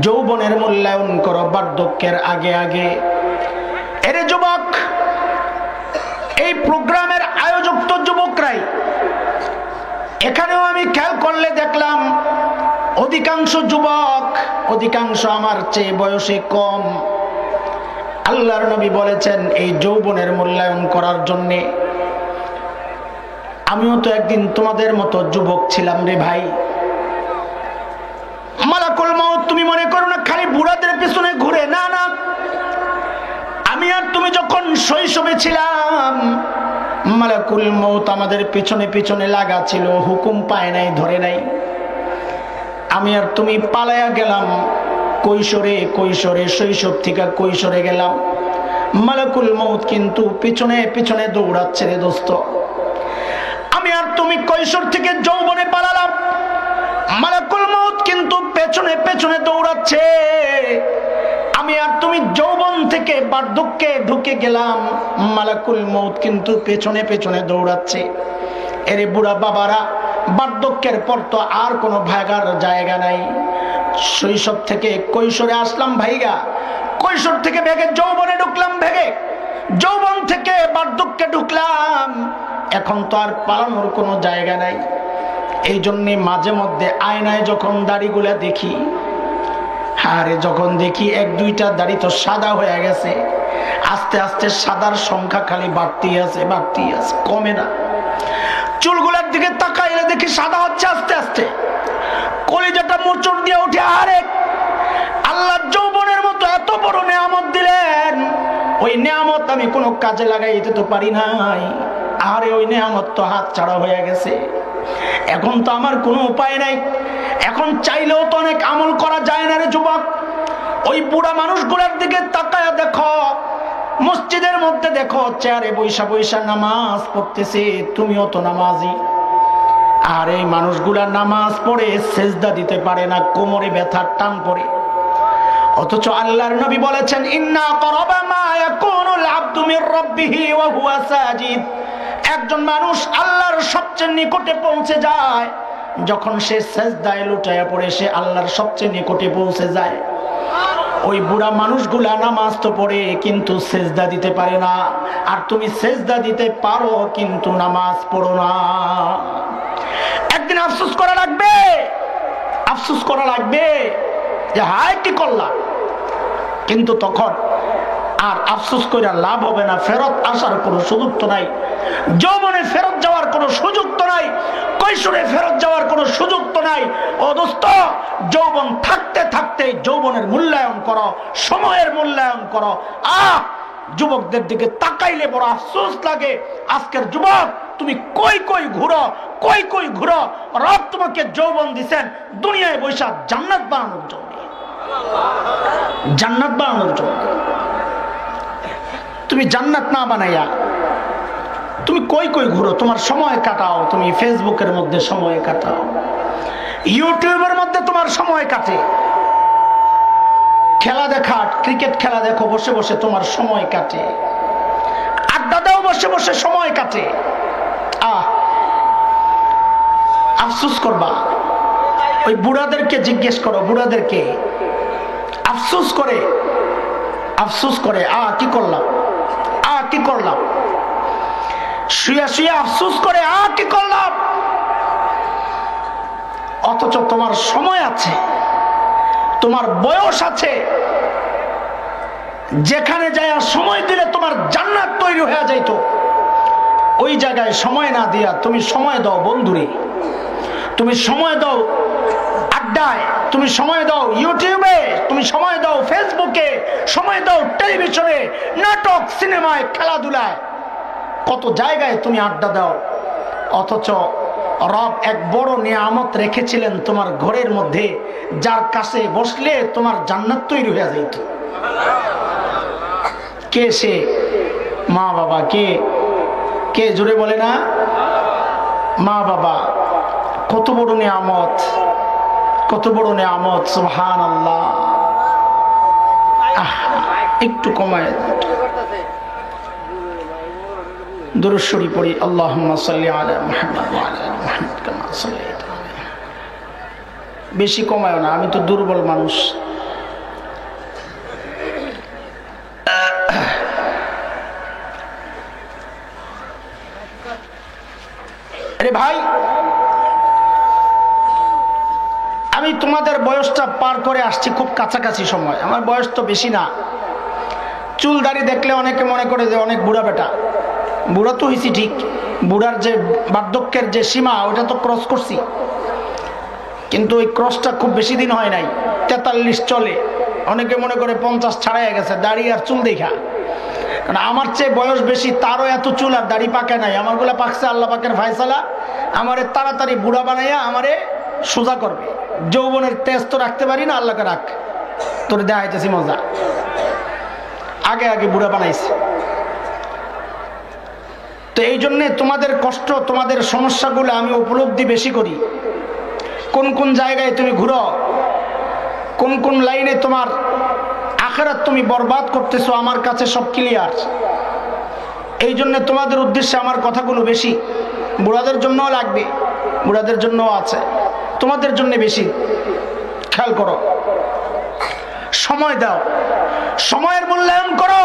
Speaker 1: যৌবনের মূল্যায়ন করো বার্ধক্যের আগে আগে। এরে যুবক, এই প্রোগ্রামের আয়োজক তো যুবকরাই। এখানেও আমি খেয়াল করলে দেখলাম অধিকাংশ যুবক, অধিকাংশ আমার চেয়ে বয়সে কম। আল্লাহর নবী বলেছেন এই যৌবনের মূল্যায়ন করার জন্যে। আমিও তো একদিন তোমাদের মতো যুবক ছিলাম রে ভাই। মালাকুল মউত তুমি মনে করো না খালি বুড়াদের পিছনে ঘুরে, না না, আমি আর তুমি যখন শৈশবে ছিলাম, মালাকুল মউত আমাদের পিছনে পিছনে লাগা ছিল, হুকুম পায় নাই, ধরে নাই। আমি আর তুমি পালায়া গেলাম কৈশোরে, কৈশোরে শৈশব থেকে কৈশোরে গেলাম, মালাকুল মউত কিন্তু পিছনে পিছনে দৌড়াচ্ছে রে দোস্ত। আমি আর তুমি কৈশোর থেকে যৌবনে পালালাম, মালাকুল মউত কিন্তু পেছনে পেছনে দৌড়াচ্ছে। আমি আর তুমি যৌবন থেকে বার্ধক্যে ঢুকে গেলাম, মালাকুল মউত কিন্তু পেছনে পেছনে দৌড়াচ্ছে। এরে বুড়া বাবারা, বার্ধক্যের পর তো আর কোনো ভাগার জায়গা নাই। শৈশব থেকে কৈশোরে আসলাম ভাইগা, কৈশোর থেকে ভেগে যৌবনে ঢুকলাম, ভেগে যৌবন থেকে বার্ধক্যে ঢুকলাম, এখন তো আর পালানোর কোনো জায়গা নাই। এই জন্যে মাঝে মধ্যে আয়নায় যখন দাড়িগুলা দেখি, আরে যখন দেখি এক দুইটা দাড়ি তো সাদা হয়ে গেছে, আস্তে আস্তে সাদার সংখ্যা খালি বাড়তি আছে, বাড়তি আছে, কমে না। চুলগুলার দিকে তাকাইলে দেখি সাদা হচ্ছে আস্তে আস্তে, কলিজাটা মোচড় দিয়ে উঠে। আরে আল্লাহ যৌবনের ওই নিয়ামত আমি কোনো কাজে লাগাইতে তো পারি নাই। আরে ওই নিয়ামত তো হাত ছাড়া হয়ে গেছে, এখন তো আমার কোনো উপায় নাই। এখন চাইলেও তো অনেক আমল করা যায় না রে যুবক। ওই বুড়া মানুষগুলোর দিকে তাকায় দেখো, মসজিদের মধ্যে দেখো চেয়ারে বৈশা বৈশা নামাজ পড়তেছে, তুমিও তো নামাজি। আর এই মানুষগুলা নামাজ পড়ে সেজদা দিতে পারে না, কোমরে ব্যথার টান পড়ে। অথচ আল্লাহর নবী বলেছেন, ইন্না ক্বারাবা মা ইয়াকুনুল আবদু মির রাব্বিহি ওয়া হুয়া সাজিদ। একজন মানুষ আল্লাহর সবচেয়ে নিকটে পৌঁছে যায় যখন সে সেজদায় লুটায়া পড়ে, সে আল্লাহর সবচেয়ে নিকটে পৌঁছে যায়। ওই বুড়া মানুষগুলা নামাজ তো পড়ে কিন্তু সেজদা দিতে পারে না, আর তুমি সেজদা দিতে পারো কিন্তু নামাজ পড়ো না। একদিন আফসোস করা লাগবে, আফসোস করা লাগবে যে হায় কি করলাম। কিন্তু তখন আর আফসোস করে লাভ হবে না, ফেরত আসার কোনো সুযোগ তো নাই। যৌবনে ফেরত যাওয়ার কোনো সুযোগ তো নাই, কৈশোরে ফেরত যাওয়ার কোনো সুযোগ তো নাই। ও দোস্ত, যৌবন থাকতে থাকতে যৌবনের মূল্যায়ন করো, সময়ের মূল্যায়ন করো। যুবকদের দিকে তাকাইলে বড় আফসোস লাগে। আজকের যুবক তুমি কই কই ঘুরো, কই কই ঘুরো। রব তোমাকে যৌবন দিছেন দুনিয়ায় বৈশা জান্নাত বানানোর জন্য, জান্নাত বানানোর জন্য। তুমি জান্নাত না বানাইয়া তুমি কই কই ঘুরো, তোমার সময় কাটাও। তুমি ফেসবুকের মধ্যে সময় কাটাও, ইউটিউবের মধ্যে তোমার সময় কাটে, খেলা দেখা, ক্রিকেট খেলা দেখো বসে বসে তোমার সময় কাটে, আড্ডা দাও বসে বসে সময় কাটে। আফসোস করবা। ওই বুড়াদেরকে জিজ্ঞেস করো, বুড়াদেরকে আফসোস করে, আফসোস করে কি করলাম, কি করলাম, শুয়ে শুয়ে আফসোস করে কি করলাম। অথচ তোমার সময় আছে, তোমার বয়স আছে, যেখানে যায় সময় দিলে তোমার জান্নাত তৈরি হয়ে যাইতো। ওই জায়গায় সময় না দিয়া তুমি সময় দাও বন্ধুরে, তুমি সময় দাও আড্ডায়, তুমি সময় দাও ইউটিউবে, তুমি সময় দাও ফেসবুকে, সময় দাও টেলিভিশনে, নাটক, সিনেমায়, খেলাধুলায়, কত জায়গায় তুমি আড্ডা দাও। অথচ রব এক বড় নিয়ামত রেখেছিলেন তোমার ঘরের মধ্যে, যার কাছে বসলে তোমার জান্নাত তৈরি হয়ে যাইত। কে সে? মা বাবা। কে? কে জোরে বলে না? মা বাবা। কত বড় নিয়ামত, কত বড় নিয়ামত, সুবহানাল্লাহ। একটু কমায় দুরূদ শরীফ পড়ি, আল্লাহুম্মা সাল্লি আলা মুহাম্মাদ ওয়া আলা আলি মুহাম্মাদ কামা সাল্লাইতা। বেশি কমায় না, আমি তো দুর্বল মানুষ। আরে ভাই, আমি তোমাদের বয়সটা পার করে আসছি খুব কাছাকাছি সময়। আমার বয়স তো বেশি না। চুল দাড়ি দেখলে অনেকে মনে করে যে অনেক বুড়া বেটা। বুড়া তো হয়েছি ঠিক, বুড়ার যে বার্ধক্যের যে সীমা ওটা তো ক্রস করছি, কিন্তু ওই ক্রসটা খুব বেশি দিন হয় নাই। 43 চলে, অনেকে মনে করে 50 ছাড়াই গেছে দাড়ি আর চুল দেখা। কারণ আমার চেয়ে বয়স বেশি, তারও এত চুল আর দাড়ি পাকে নাই। আমারগুলা পাকছে আল্লাহ পাকের ফায়সালা। আমারে তাড়াতাড়ি বুড়া বানাইয়া আমারে সোজা করবে। যৌবনের তেজ তো রাখতে পারি না, আল্লাহকে রাখ, তোর দেখাইতেছি মজা। আগে আগে বুড়া বানাইছে। তো এই জন্যে তোমাদের কষ্ট, তোমাদের সমস্যাগুলো আমি উপলব্ধি বেশি করি। কোন কোন জায়গায় তুমি ঘুরো, কোন কোন লাইনে তোমার আখিরাত তুমি বরবাদ করতেছো, আমার কাছে সব ক্লিয়ার। এই জন্য তোমাদের উদ্দেশ্যে আমার কথাগুলো বেশি। বুড়াদের জন্যও লাগবে, বুড়াদের জন্যও আছে, তোমাদের জন্য বেশি। খেয়াল করো, সময় দাও, সময়ের মূল্যায়ন করো,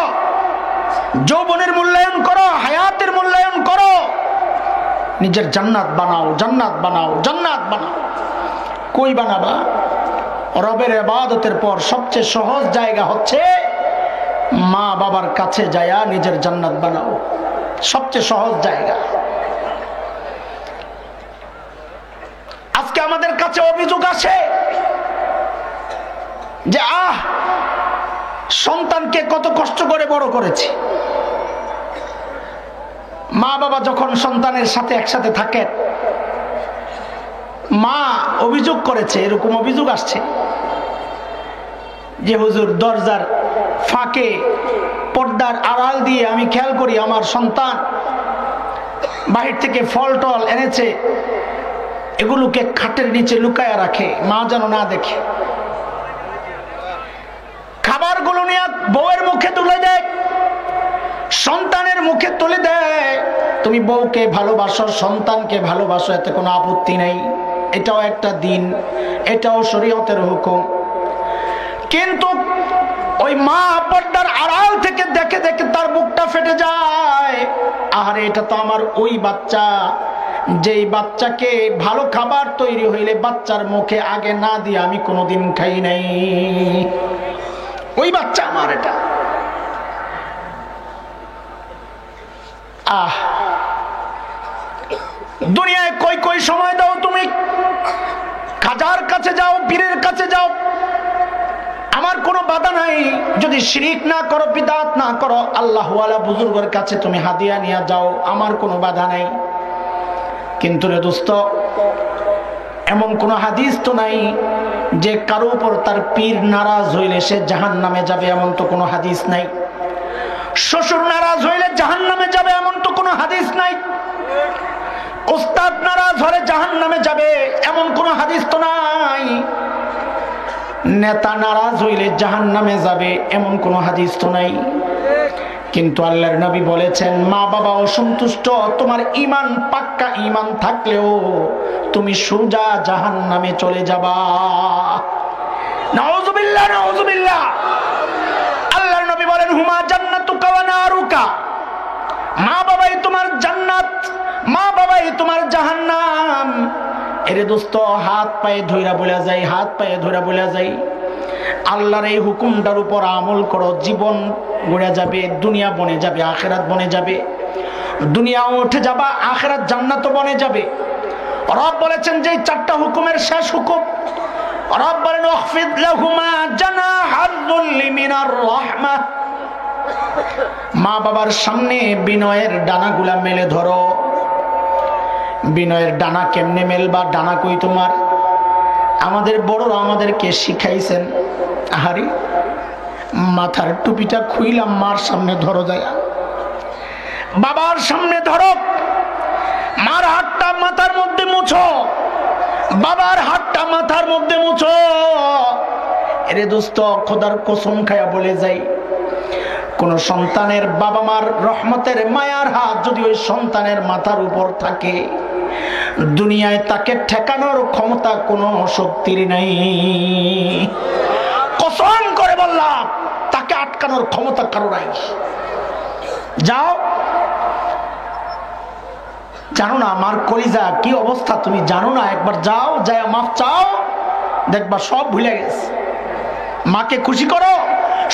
Speaker 1: যৌবনের মূল্যায়ন করো, হায়াতের মূল্যায়ন করো। নিজের জান্নাত বানাও, জান্নাত বানাও, জান্নাত বানাও। কই বানাবা? রবের ইবাদতের পর সবচেয়ে সহজ জায়গা হচ্ছে মা বাবার কাছে যায়া নিজের জান্নাত বানাও। সবচেয়ে সহজ জায়গা। আজকে আমাদের কাছে অভিযোগ আসে যে সন্তানকে কত কষ্ট করে বড় করেছি। মা বাবা যখন সন্তানের সাথে একসাথে থাকেন, মা অভিযোগ করেছে, এরকম অভিযোগ আসছে যে হুজুর দরজার ফাঁকে পর্দার আড়াল দিয়ে আমি খেয়াল করি আমার সন্তান বাহির থেকে ফল টল এনেছে, এগুলোকে খাটের নিচে লুকায়া রাখে, মা যেন না দেখে। খাবারগুলো নিয়ে বউয়ের মুখে তুলে দেয়, সন্তানের মুখে তুলে দেয়। তুমি বউকে ভালোবাসো, সন্তানকে ভালোবাসো, এতে কোনো আপত্তি নাই, এটাও একটা দিন, এটাও শরীয়তের হুকুম। কিন্তু ওই মা পর্দার আড়াল থেকে দেখে দেখে তার বুকটা ফেটে যায়। আরে এটা তো আমার ওই বাচ্চা, যেই বাচ্চাকে ভালো খাবার তৈরি হইলে বাচ্চার মুখে আগে না দিয়ে আমি কোনোদিন খাই নাই, ওই বাচ্চা আমার এটা। দুনিয়ায় কই কই সময় দাও তুমি, খাজার কাছে যাও, পীরের কাছে যাও, আমার কোনো বাধা নাই। যদি শিরিক না করো, বিদআত না করো, আল্লাহ ওয়ালা বুজুর্গের কাছে তুমি হাদিয়া নিয়ে যাও, আমার কোনো বাধা নাই। কিন্তু রে দোস্ত, এমন কোন হাদিস তো নাই যে কারো উপর তার পীর নারাজ হইলে সে জাহান্নামে যাবে, এমন তো কোনো হাদিস নাই। শ্বশুর নারাজ হইলে জাহান্নামে যাবে, এমন তো কোনো হাদিস নাই। উস্তাদ নারাজ হলে জাহান্নামে যাবে, এমন কোনো হাদিস তো নাই। নেতা নারাজ হইলে জাহান্নামে যাবে, এমন কোনো হাদিস তো নাই। কিন্তু আল্লাহর নবী বলেছেন, মা বাবা অসন্তুষ্ট, তোমার ঈমান পাক্কা ঈমান থাকলেও তুমি সোজা জাহান্নামে চলে যাবা। নাউযুবিল্লাহ, নাউযুবিল্লাহ। আল্লাহর নবী বলেন, হুমা জান্নাতুকা ওয়া নারুকা, মা বাবাই তোমার জান্নাত, মা বাবাই তোমার জাহান্নাম। এরে দোস্ত, হাত পায়ে ধইরা বলা যায়, হাত পায়ে ধইরা বলা যায়, আল্লাহর এই হুকুমটার উপর আমল করো, জীবন গড়ে যাবে, দুনিয়া বনে যাবে, আখিরাত বনে যাবে। দুনিয়াও উঠে যাবা, আখিরাত জান্নাতও বনে যাবে। রব বলেছেন যে চারটা হুকুমের শেষ হুকুম, রব বলেন ওয়াখফিদ লাহুমা জানাহাল যুল্লি মিনার রাহমাহ, মা বাবার সামনে বিনয়ের ডানাগুলা মেলে ধরো। বিনয়ের ডানা কেমনে মেলবা? ডানা কই তোমার? আমাদের বড়রা আমাদেরকে শিখাইছেন, আহারি মাথার টুপিটা খুইলাম, মার সামনে ধরো যায়, বাবার সামনে ধরো, মার হাতটা মাথার মধ্যে মুছো, বাবার হাতটা মাথার মধ্যে মুছো। এরে দোস্ত, খোদার কসম খায়া বলে যাই, কোন সন্তানের বাবা মার রহমতের মায়ার হাত যদি ওই সন্তানের মাথার উপর থাকে, দুনিয়ায় তাকে ঠেকানোর ক্ষমতা কোনো শক্তির নাই। কসম করে বললাম, তাকে আটকানোর ক্ষমতা কারো নাই। যাও, জানো না আমার কলিজা কি অবস্থা, তুমি জানো না? একবার যাও, যায় মাফ চাও, দেখবা সব ভুলে গেছে। মাকে খুশি করো,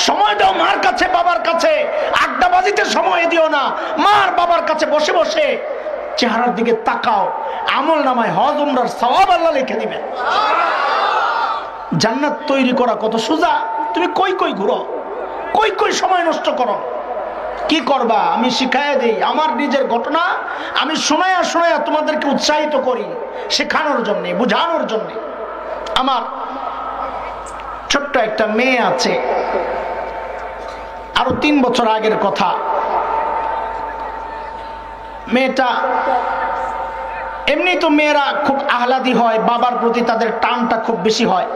Speaker 1: সময় দাও মার কাছে, বাবার কাছে। আড্ডাবাজিতে সময় দিও না, মার বাবার কাছে বসে বসে চেহারার দিকে তাকাও, আমল নামায় হজ উমরার সওয়াব আল্লাহ লিখে দিবেন। জান্নাত তৈরি করা কত সোজা। তুমি কই কই ঘুরো, কই কই সময় নষ্ট করো, কি করবা? আমি শিখাইয়া দিই, আমার নিজের ঘটনা আমি শোনায়া শোনায়া তোমাদেরকে উৎসাহিত করি, শেখানোর জন্য, বুঝানোর জন্য। আমার ছোট্ট একটা মেয়ে আছে, আরো 3 বছর আগের কথা। মেয়েটা, এমনি তো মেয়েরা খুব আহ্লাদি হয়, বাবার প্রতি তাদের টানটা খুব বেশি হয়,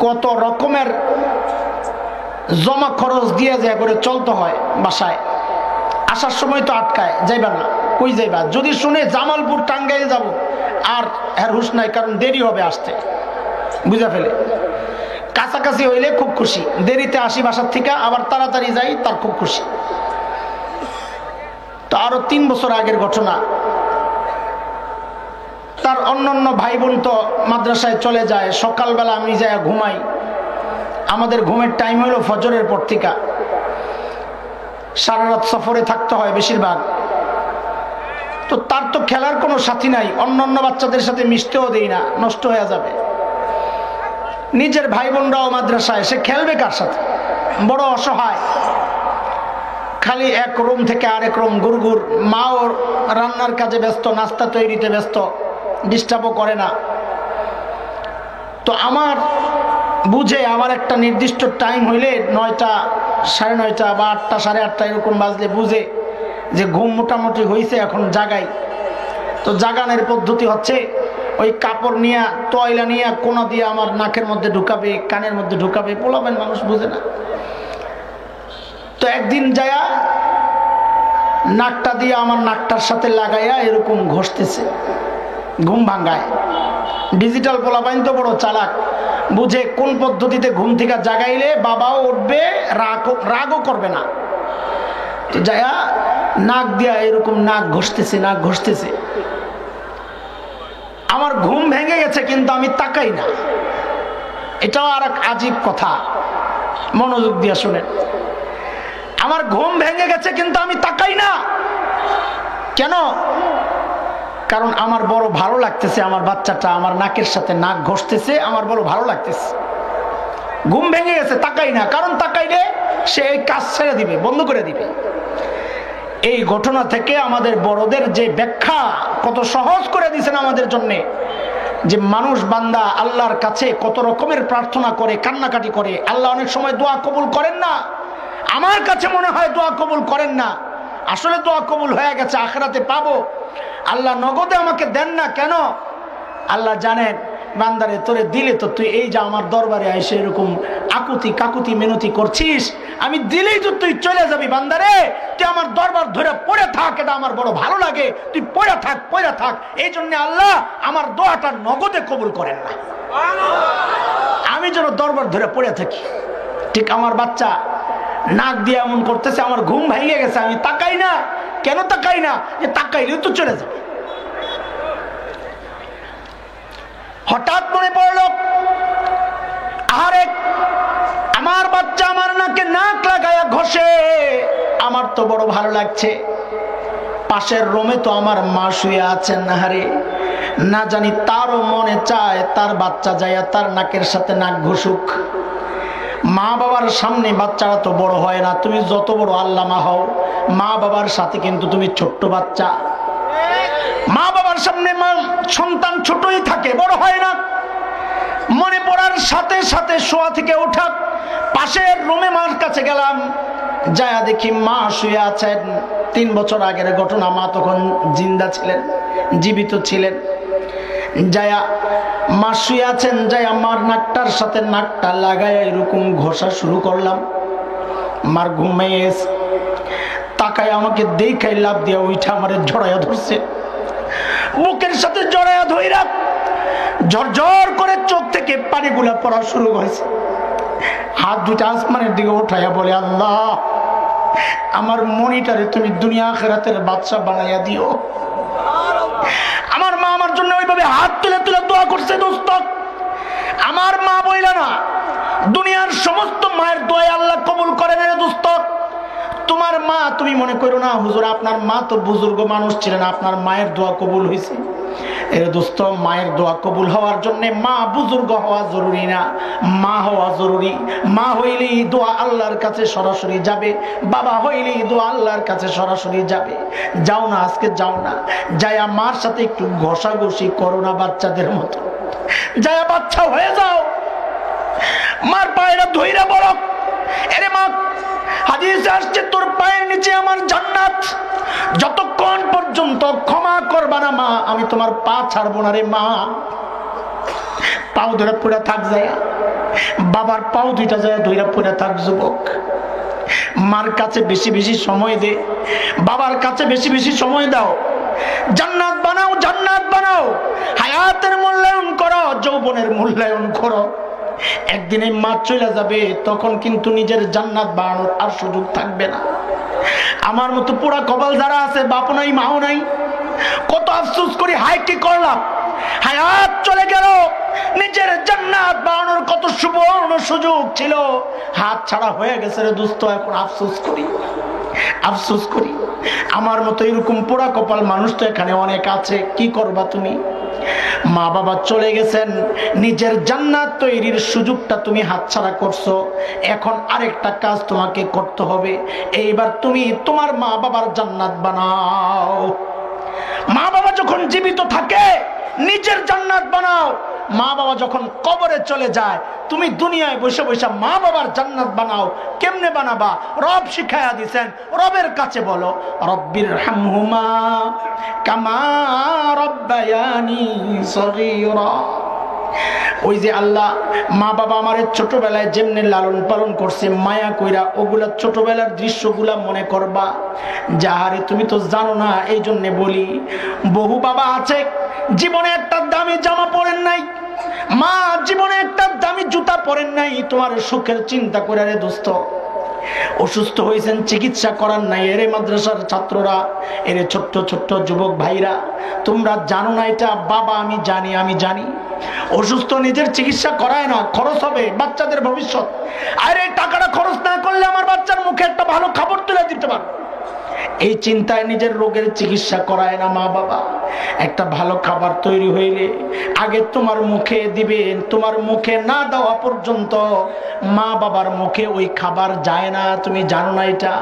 Speaker 1: কত রকমের জমা খরচ দিয়ে যায় করে চলতে হয়। বাসায় আসার সময় তো আটকায়, যাইবা না, কই যাইবা? যদি শুনে জামালপুর টাঙ্গাইল যাব, আর এর হুশ নাই, কারণ দেরি হবে আসতে, বুঝা ফেলে। কাছাকাছি হইলে খুব খুশি, দেরিতে আসি বাসার থেকে, আবার তাড়াতাড়ি যাই, তার খুব খুশি। তো আরো 3 বছর আগের ঘটনা। তার অন্যান্য ভাই বোন তো মাদ্রাসায় চলে যায়, সকালবেলা আমি যাই ঘুমাই। আমাদের ঘুমের টাইম হলো ফজরের পর থেকে, সারা রাত সফরে থাকতে হয় বেশিরভাগ। তো তার তো খেলার কোনো সাথী নাই, অন্যান্য বাচ্চাদের সাথে মিশতেও দেই না, নষ্ট হয়ে যাবে। নিজের ভাই বোনরাও মাদ্রাসায়, সে খেলবে কার সাথে? বড় অসহায়, খালি এক রুম থেকে আরেক রুম গুড়গুড়। মাও রান্নার কাজে ব্যস্ত, নাস্তা তৈরিতে ব্যস্ত, ডিস্টার্বও করে না। তো আমার বুঝে আমার একটা নির্দিষ্ট টাইম হইলে 9টা, 9:30 বা 8টা, 8:30 এরকম বাজলে বুঝে যে ঘুম মোটামুটি হয়েছে, এখন জাগাই। তো জাগানোর পদ্ধতি হচ্ছে ওই কাপড় নিয়ে, তয়লা নিয়ে কোনা দিয়ে আমার নাকের মধ্যে ঢুকাবে, কানের মধ্যে ঢুকাবে। পোলাবেন মানুষ বুঝে না। তো একদিন যায়া নাকটা দিয়ে আমার নাকটার সাথে লাগাইয়া এরকম ঘষতেছে, ঘুম ভাঙ্গায়। ডিজিটাল পোলাপাইন তো বড় চালাক, বুঝে কোন পদ্ধতিতে ঘুম থেকে জাগাইলে বাবাও উঠবে, রাগও করবে না। তো যায়া নাক দিয়া এরকম নাক ঘষতেছে, নাক ঘষতেছে। আমার ঘুম ভেঙে গেছে কিন্তু আমি তাকাই না। এটাও আর এক আজীব কথা, মনোযোগ দিয়া শুনেন। আমার ঘুম ভেঙে গেছে কিন্তু আমি তাকাই না। কেন? কারণ আমার বড় ভালো লাগতেছে, আমার বাচ্চাটা আমার নাকের সাথে নাক ঘষতেছে, আমার বড় ভালো লাগতেছে। ঘুম ভেঙে গেছে, তাকাই না। কারণ তাকাইলে সে এই কাজ ছেড়ে দিবে, বন্ধ করে দিবে। এই ঘটনা থেকে আমাদের বড়দের যে ব্যাখ্যা কত সহজ করে দিয়েছেন আমাদের জন্য, যে মানুষ বান্দা আল্লাহর কাছে কত রকমের প্রার্থনা করে, কান্নাকাটি করে। আল্লাহ অনেক সময় দোয়া কবুল করেন না। আমার কাছে মনে হয় দোয়া কবুল করেন না, আসলে দোয়া কবুল হয়ে গেছে, আখিরাতে পাবো। আল্লাহ নগদে আমাকে দেন না কেন? আল্লাহ জানেন বান্দারে তোরে দিলে তো তুই এই যে আমার দরবারে আইসে এরকম আকুতি কাকুতি মিনতি করছিস, আমি দিলেই তো তুই চলে যাবি। বান্দারে তুই আমার দরবার ধরে পড়ে থাক, এটা আমার বড় ভালো লাগে, তুই পড়ে থাক, পড়ে থাক। এই জন্য আল্লাহ আমার দোয়াটা নগদে কবুল করেন না, আমি যেন দরবার ধরে পড়ে থাকি। ঠিক আমার বাচ্চা নাক দিয়ে এমন করতেছে, আমার ঘুম ভেঙে গেছে, আমি তাকাই না। কেন তাকাই না? যে তাকাইলেও তো চলে যাবে। হঠাৎ মনে পড়লো, আরে আমার বাচ্চা আমার নাকে নাক লাগায়া ঘষে, আমার তো বড় ভালো লাগছে। পাশের রুমে তো আমার মা শুয়ে আছেন, হারে না জানি তারও মনে চায় তার বাচ্চা যাইয়া তার নাকের সাথে নাক ঘষুক। মা বাবার সামনে বাচ্চারা তো বড় হয় না, তুমি যত বড় আল্লামা হও, মা বাবার সাথে কিন্তু তুমি ছোট্ট বাচ্চা। মা বাবার সামনে সন্তান ছোটই থাকে, বড় হয় না। মনে পড়ার সাথে সাথে শোয়া থেকে ওঠা, পাশের রুমে মার কাছে গেলাম, যায়া দেখি মা শুয়ে আছেন। 3 বছর আগের ঘটনা, মা তখন জিন্দা ছিলেন, জীবিত ছিলেন। যায়া মা শুয়ে আছেন, যাই আমার নাকটার সাথে নাকটা লাগায় এরকম ঘষা শুরু করলাম। মার ঘুমিয়ে গেছে, তাকায় আমাকে দেখাই লাভ দিয়া উঠা আমারে জড়াইয়া ধরছে, বুকের সাথে জড়াইয়া ধইরা ঝরঝর করে চোখ থেকে পানিগুলা পড়া শুরু হয়েছে। হাত দুটা আসমানের দিকে উঠাইয়া বলে, আল্লাহ আমার মনিটারে তুমি দুনিয়া আখিরাতের বাদশা বানাইয়া দিও। আমার মা আমার জন্য ওইভাবে হাত তুলে তুলে দোয়া করছে। দোস্ত, আমার মা বইলা না, দুনিয়ার সমস্ত মায়ের দোয়া আল্লাহ কবুল করে না। দোস্ত, তোমার মা, তুমি মনে করো না হুজুর আপনার মা তো বুজুর্গ মানুষ ছিলেন, আপনার মায়ের দোয়া কবুল হয়েছে। এর দোস্ত, মায়ের দোয়া কবুল হওয়ার জন্য মা বুজুর্গ হওয়া জরুরি না, মা হওয়া জরুরি। মা হইলেই দোয়া আল্লাহর কাছে সরাসরি যাবে, বাবা হইলেই দোয়া আল্লাহর কাছে সরাসরি যাবে। যাও না, আজকে যাও না, যায়া মার সাথে একটু ঘষাঘষি করো না বাচ্চাদের মতো, যায়া বাচ্চা হয়ে যাও। মার পায়েরা ধইরা বড়, এরে মা, হাদিসে আসছে তোর পায়ের নিচে আমার জান্নাত, যতক্ষণ পর্যন্ত ক্ষমা করবা না মা, আমি তোমার পা ছাড়বো না রে মা। পাও ধরে পড়ে থাক, যায় বাবার পাও দুইটা যায় ধরে পড়ে থাক। যুবক, মার কাছে বেশি বেশি সময় দে, বাবার কাছে বেশি বেশি সময় দাও। জান্নাত বানাও, জান্নাত বানাও। হায়াতের মূল্যায়ন করো, যৌবনের মূল্যায়ন করো। একদিন এই মা চলে যাবে, তখন কিন্তু নিজের জান্নাত বানানোর আর সুযোগ থাকবে না। আমার মতো পুরা কপাল যারা আছে, বাপ নাই মাও নাই, কত আফসোস করি, হায় কি করলাম, হায়াত চলে গেল, নিজের জান্নাত বানানোর কত সুবর্ণ সুযোগ ছিল, হাত ছাড়া হয়ে গেছে রে দোস্ত। এখন আফসোস করি, আফসোস করি। আমার মতো এরকম পোড়া কপাল মানুষ তো এখানে অনেক আছে। কি করবা তুমি? মা বাবা চলে গেছেন, নিজের জান্নাত তৈরির সুযোগটা তুমি হাতছাড়া করছো। এখন আরেকটা কাজ তোমাকে করতে হবে, এইবার তুমি তোমার মা বাবার জান্নাত বানাও। মা বাবা যখন জীবিত থাকে নিজের জান্নাত বানাও, মা বাবা যখন কবরে চলে যায় তুমি দুনিয়ায় বসে বসে মা বাবার জান্নাত বানাও। কেমনে বানাবা? রব শিখায়া দিয়েছেন, রবের কাছে বলো, রব্বির হামহুমা কামা রব্বায়ানি সগীরা। ওই যে আল্লাহ মা বাবা আমারে ছোটবেলায় যেমনি লালন পালন করছে মায়া কইরা, ওগুলা ছোটবেলার দৃশ্যগুলা মনে করবা। যাহারে তুমি তো জানো না, এই জন্য বলি, বহু বাবা আছে জীবনে একটা দামি জামা পরেন নাই, মা জীবনে একটা দামি জুতা পরেন নাই, তোমার সুখের চিন্তা করে রে দোস্ত। অসুস্থ হয়েছেন, চিকিৎসা করার নাই। এরে মাদ্রাসার ছাত্ররা, এরে ছোট্ট ছোট্ট যুবক ভাইরা, তোমরা জানো না এটা? বাবা আমি জানি অসুস্থ, নিজের চিকিৎসা করায় না, খরচ হবে বাচ্চাদের ভবিষ্যৎ। আরে টাকাটা খরচ না করলে আমার বাচ্চার মুখে একটা ভালো খাবার তুলে দিতে পারো, এই চিন্তায় নিজের রোগের চিকিৎসা করায় না মা বাবা। একটা ভালো খাবার তৈরি হইলে আগে তোমার মুখে দিবেন, তোমার মুখে না দেওয়া পর্যন্ত মা বাবার মুখে ওই খাবার যায় না। তুমি জানো না এটা?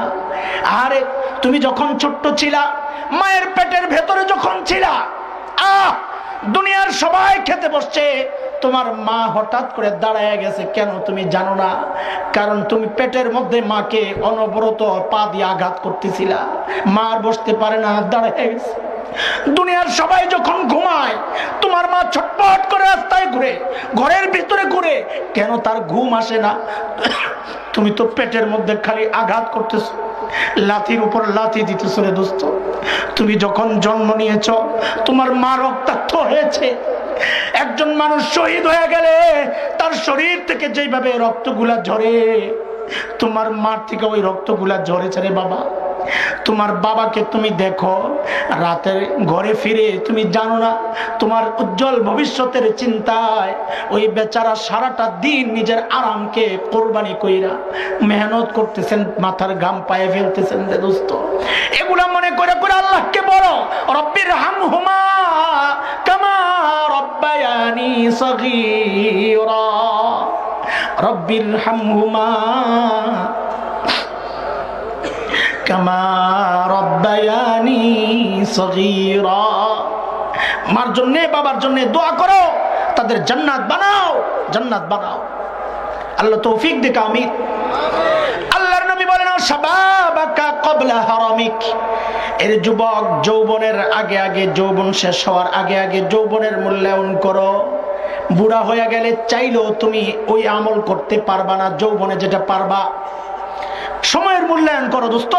Speaker 1: আরে তুমি যখন ছোট্ট ছিলা, মায়ের পেটের ভেতরে যখন ছিলা, দুনিয়ার সবাই খেতে বসছে, তোমার মা হঠাৎ করে দাঁড়ায় গেছে, কেন তুমি জানো না? কারণ তুমি পেটের মধ্যে মাকে অনবরত পা দিয়ে আঘাত করতেছিলা, মা আর বসতে পারে না, দাঁড়ায় গেছে। দুনিয়ার সবাই যখন ঘুমায়, তোমার মা ছটপট করে রাস্তায় ঘুরে, ঘরের ভিতরে ঘুরে, কেন তার ঘুম আসে না? তুমি তো পেটের মধ্যে খালি আঘাত করতেছো, লাথির উপর লাথি দিতেছ রে দোস্ত। তুমি যখন জন্ম নিয়েছ তোমার মা রক্তাক্ত হয়েছে। একজন মানুষ শহীদ হয়ে গেলে তার শরীর থেকে যেভাবে রক্তগুলা ঝরে, তোমার মার থেকে ওই রক্তগুলা ঝরেছে রে বাবা। তোমার বাবাকে তুমি দেখো, রাতের ঘরে ফিরে তুমি জানো না, তোমার উজ্জ্বল ভবিষ্যতের চিন্তায় ওই বেচারা সারাটা দিন নিজের আরামকে কোরবানি কইরা মেহনত করতেছেন, মাথার ঘাম পায়ে ফেলতেছেন রে দোস্ত। এগুলা মনে করে করে আল্লাহকে বলো, রব্বির হামহুমা কামা রব্বায়ানি সগীরা, রব্বির হামহুমা কামা রব্বায়ানি সগীরা। মার জন্য বাবার জন্য দোয়া করো, তাদের জান্নাত বানাও, জান্নাত বানাও। আল্লাহ তৌফিক দিক, আমিন। আল্লাহর নবী বলেন, শাবাবাকা ক্বাবলা হারামিক। এর যুবক, যৌবনের আগে আগে, যৌবন শেষ হওয়ার আগে আগে যৌবনের মূল্যায়ন করো। বুড়া হয়ে গেলে চাইলেও তুমি ওই আমল করতে পারবা না যৌবনে যেটা পারবা। সময়ের মূল্যায়ন করো দোস্ত।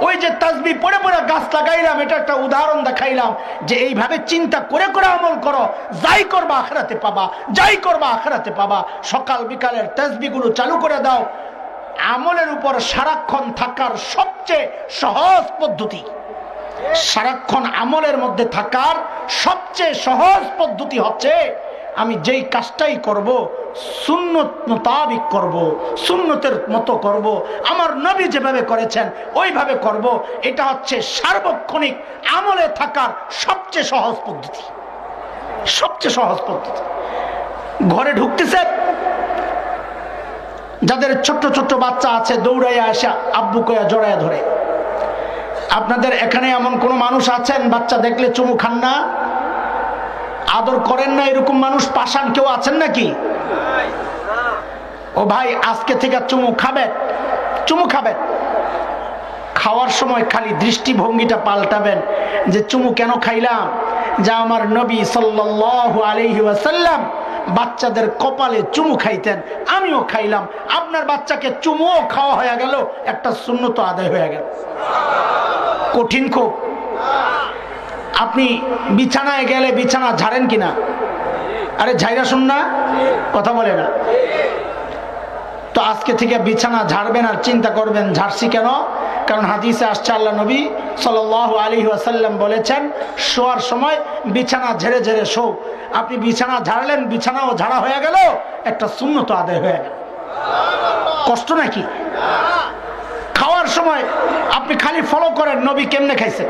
Speaker 1: ওই যে তাসবিহ পড়ে পড়ে গাছ লাগাইলাম, এটা একটা উদাহরণ দেখাইলাম যে এইভাবে চিন্তা করে করে আমল করো, যাই করবা আখিরাতে পাবা, যাই করবা আখিরাতে পাবা। সকাল বিকালের তাসবিহগুলো চালু করে দাও। আমলের উপর সারাক্ষণ থাকার সবচেয়ে সহজ পদ্ধতি, সারাক্ষণ আমলের মধ্যে থাকার সবচেয়ে সহজ পদ্ধতি হচ্ছে আমি যেই কাজটাই করব সুন্নত মোতাবিক করব, সুন্নতের মতো করব, আমার নবী যেভাবে করেছেন ওইভাবে করব। এটা হচ্ছে সার্বক্ষণিক আমলে থাকার সবচেয়ে সহজ পদ্ধতি, সবচেয়ে সহজ পদ্ধতি। ঘরে ঢুকতেছে, যাদের ছোট্ট ছোট্ট বাচ্চা আছে দৌড়াইয়া আসা আব্বু কয়া জড়াইয়া ধরে। আপনাদের এখানে এমন কোন মানুষ আছেন বাচ্চা দেখলে চুমু খান না, আদর করেন না? এরকম মানুষ পাষাণ কেউ আছেন নাকি? ও ভাই, আজকে থেকে চুমু খাবেন, চুমু খাবেন। খাওয়ার সময় খালি দৃষ্টিভঙ্গিটা পাল্টাবেন যে চুমু কেন খাইলাম, যা আমার নবী সাল্লাল্লাহু আলাইহি ওয়াসাল্লাম বাচ্চাদের কপালে চুমু খাইতেন, আমিও খাইলাম। আপনার বাচ্চাকে চুমুও খাওয়া হয়ে গেল, একটা সুন্নত আদায় হয়ে গেল। কঠিন খুব। আপনি বিছানায় গেলে বিছানা ঝাড়েন কিনা? আরে ঝাইরা শুন না, কথা বলে না। তো আজকে থেকে বিছানা ঝাড়বেন আর চিন্তা করবেন ঝাড়ছি কেন? কারণ হাদিসে আসছে আল্লাহ নবী সাল্লাল্লাহু আলাইহি ওয়াসাল্লাম বলেছেন, শোয়ার সময় বিছানা ঝেড়ে ঝেড়ে শো। আপনি বিছানা ঝাড়লেন, বিছানাও ঝাড়া হয়ে গেল, একটা সুন্নত আদায় হয়ে গেল। কষ্ট নাকি? খাওয়ার সময় আপনি খালি ফলো করেন নবী কেমনে খাইছে,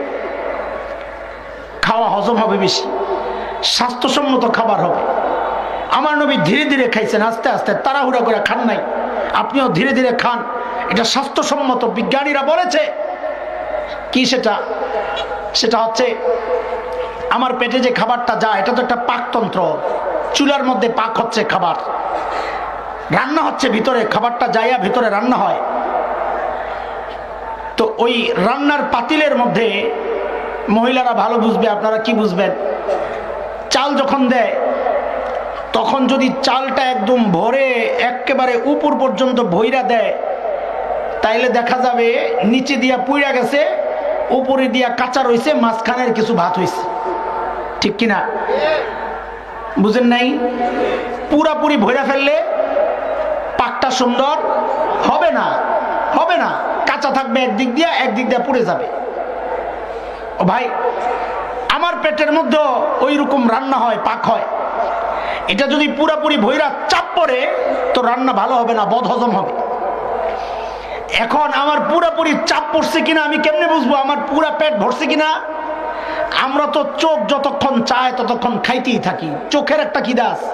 Speaker 1: খাওয়া হজম হবে বেশি। স্বাস্থ্যসম্মত খাবার হবে। আমার নবী ধীরে ধীরে খাইছেন, আস্তে আস্তে, তাড়াহুড়া করে খান নাই। আপনিও ধীরে ধীরে খান, এটা স্বাস্থ্যসম্মত। বিজ্ঞানীরা বলেছে কি সেটা হচ্ছে আমার পেটে যে খাবারটা যায় এটা তো একটা পাকতন্ত্র, চুলার মধ্যে পাক হচ্ছে খাবার, রান্না হচ্ছে ভিতরে, খাবারটা যাইয়া ভিতরে রান্না হয়। তো ওই রান্নার পাতিলের মধ্যে মহিলারা ভালো বুঝবে, আপনারা কি বুঝবেন, চাল যখন দেয় তখন যদি চালটা একদম ভরে একেবারে উপর পর্যন্ত ভইরা দেয় তাইলে দেখা যাবে নিচে দিয়া পুইরা গেছে, উপরে দিয়া কাঁচা রইছে, মাঝখানের কিছু ভাত হইছে। ঠিক কিনা? বুঝেন নাই? পুরাপুরি ভইরা ফেললে পাকটা সুন্দর হবে না, হবে না, কাঁচা থাকবে একদিক দিয়ে পুড়ে যাবে। ও ভাই, আমার পেটের মধ্যে ওই রকম রান্না হয়, পাক হয়। এটা যদি পুরাপুরি ভইরা চাপ পড়ে তো রান্না ভালো হবে না, বদহজম হবে। এখন আমার পুরাপুরি চাপ পড়ছে কিনা আমি কেমনে বুঝবো আমার পুরা পেট ভরছে কিনা? আমরা তো চোখ যতক্ষণ চায় ততক্ষণ খাইতেই থাকি, চোখের একটা খিদা আছে।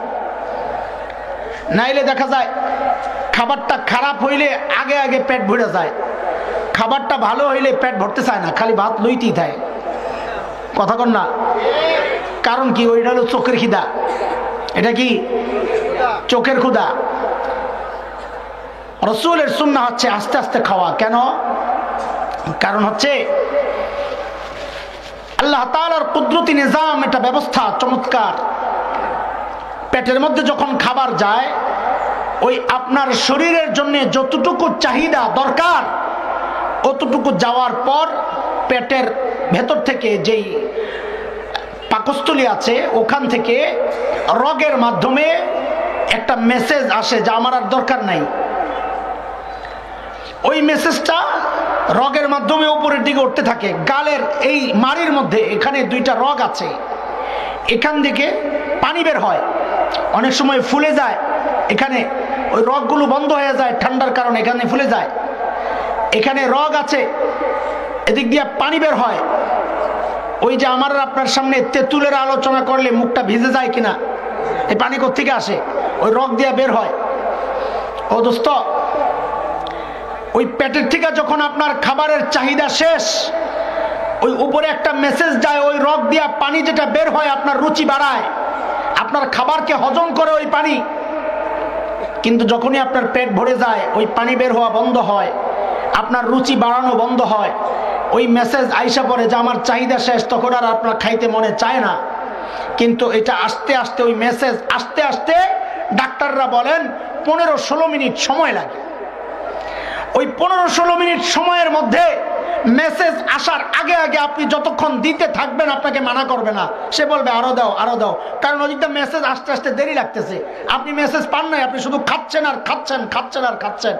Speaker 1: নাইলে দেখা যায় খাবারটা খারাপ হইলে আগে আগে পেট ভরে যায়, খাবারটা ভালো হইলে পেট ভরতে চায় না, খালি ভাত লইতেই থাকে। কথা কন না? কারণ কি? ওইটা হলো চোখের খিদা। এটা কি? চোখের ক্ষুধা। রাসূলের সুন্নাহ হচ্ছে আস্তে আস্তে খাওয়া। কেন? কারণ হচ্ছে আল্লাহ তাআলার কুদরতি নিজাম, এটা ব্যবস্থা চমৎকার। পেটের মধ্যে যখন খাবার যায়, ওই আপনার শরীরের জন্য যতটুকু চাহিদা দরকার অতটুকু যাওয়ার পর পেটের ভেতর থেকে যেই পাকস্থলী আছে ওখান থেকে রগের মাধ্যমে একটা মেসেজ আসে যে আমার আর দরকার নাই। ওই মেসেজটা রগের মাধ্যমে উপরের দিকে উঠতে থাকে। গালের এই মাড়ির মধ্যে এখানে দুইটা রগ আছে, এখান থেকে পানি বের হয়, অনেক সময় ফুলে যায়, এখানে ওই রগগুলো বন্ধ হয়ে যায় ঠান্ডার কারণে, এখানে ফুলে যায়। এখানে রগ আছে, এদিক দিয়ে পানি বের হয়। ওই যে আমার আপনার সামনে তেঁতুলের আলোচনা করলে মুখটা ভিজে যায় কিনা, এই পানি কোত্থেকে আসে? ওই রগ দিয়ে বের হয়। ও দোস্ত, ওই পেটের থেকে যখন আপনার খাবারের চাহিদা শেষ, ওই উপরে একটা মেসেজ যায়, ওই রগ দিয়া পানি যেটা বের হয় আপনার রুচি বাড়ায়, আপনার খাবারকে হজম করে ওই পানি। কিন্তু যখনই আপনার পেট ভরে যায় ওই পানি বের হওয়া বন্ধ হয়, আপনার রুচি বাড়ানো বন্ধ হয়, ওই মেসেজ আইসা পড়ে যে আমার চাহিদা শেষ, তখন আর আপনার খাইতে মনে চায় না। কিন্তু এটা আস্তে আস্তে, ওই মেসেজ আস্তে আস্তে, ডাক্তাররা বলেন 15-16 মিনিট সময় লাগে। ওই 15-16 মিনিট সময়ের মধ্যে মেসেজ আসার আগে আগে আপনি যতক্ষণ দিতে থাকবেন আপনাকে মানা করবে না, সে বলবে আরো দাও, আরো দাও। কারণ ওদিকটা মেসেজ আসতে আসতে দেরি লাগতেছে, আপনি মেসেজ পান নাই, আপনি শুধু খাচ্ছেন আর খাচ্ছেন, খাচ্ছেন আর খাচ্ছেন।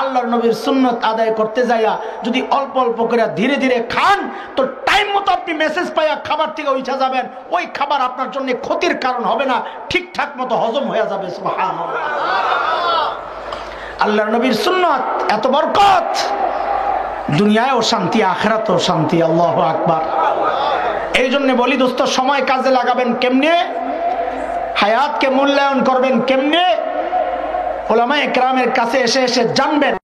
Speaker 1: আল্লাহর নবীর সুন্নত আদায় করতে যাইয়া যদি অল্প অল্প করে ধীরে ধীরে খান তো টাইম মতো আপনি মেসেজ পাইয়া খাবার থেকে উঠে যাবেন। ওই খাবার আপনার জন্য ক্ষতির কারণ হবে না, ঠিকঠাক মতো হজম হয়ে যাবে। সুবহানাল্লাহ। আল্লাহর নবীর সুন্নত এত বরকত, দুনিয়ায়ও শান্তি, আখিরাতেও শান্তি। আল্লাহু আকবার। এই জন্য বলি দোস্ত, সময় কাজে লাগাবেন কেমনে, হায়াতকে মূল্যায়ন করবেন কেমনে, উলামায়ে কেরামের কাছে এসে এসে জানবেন।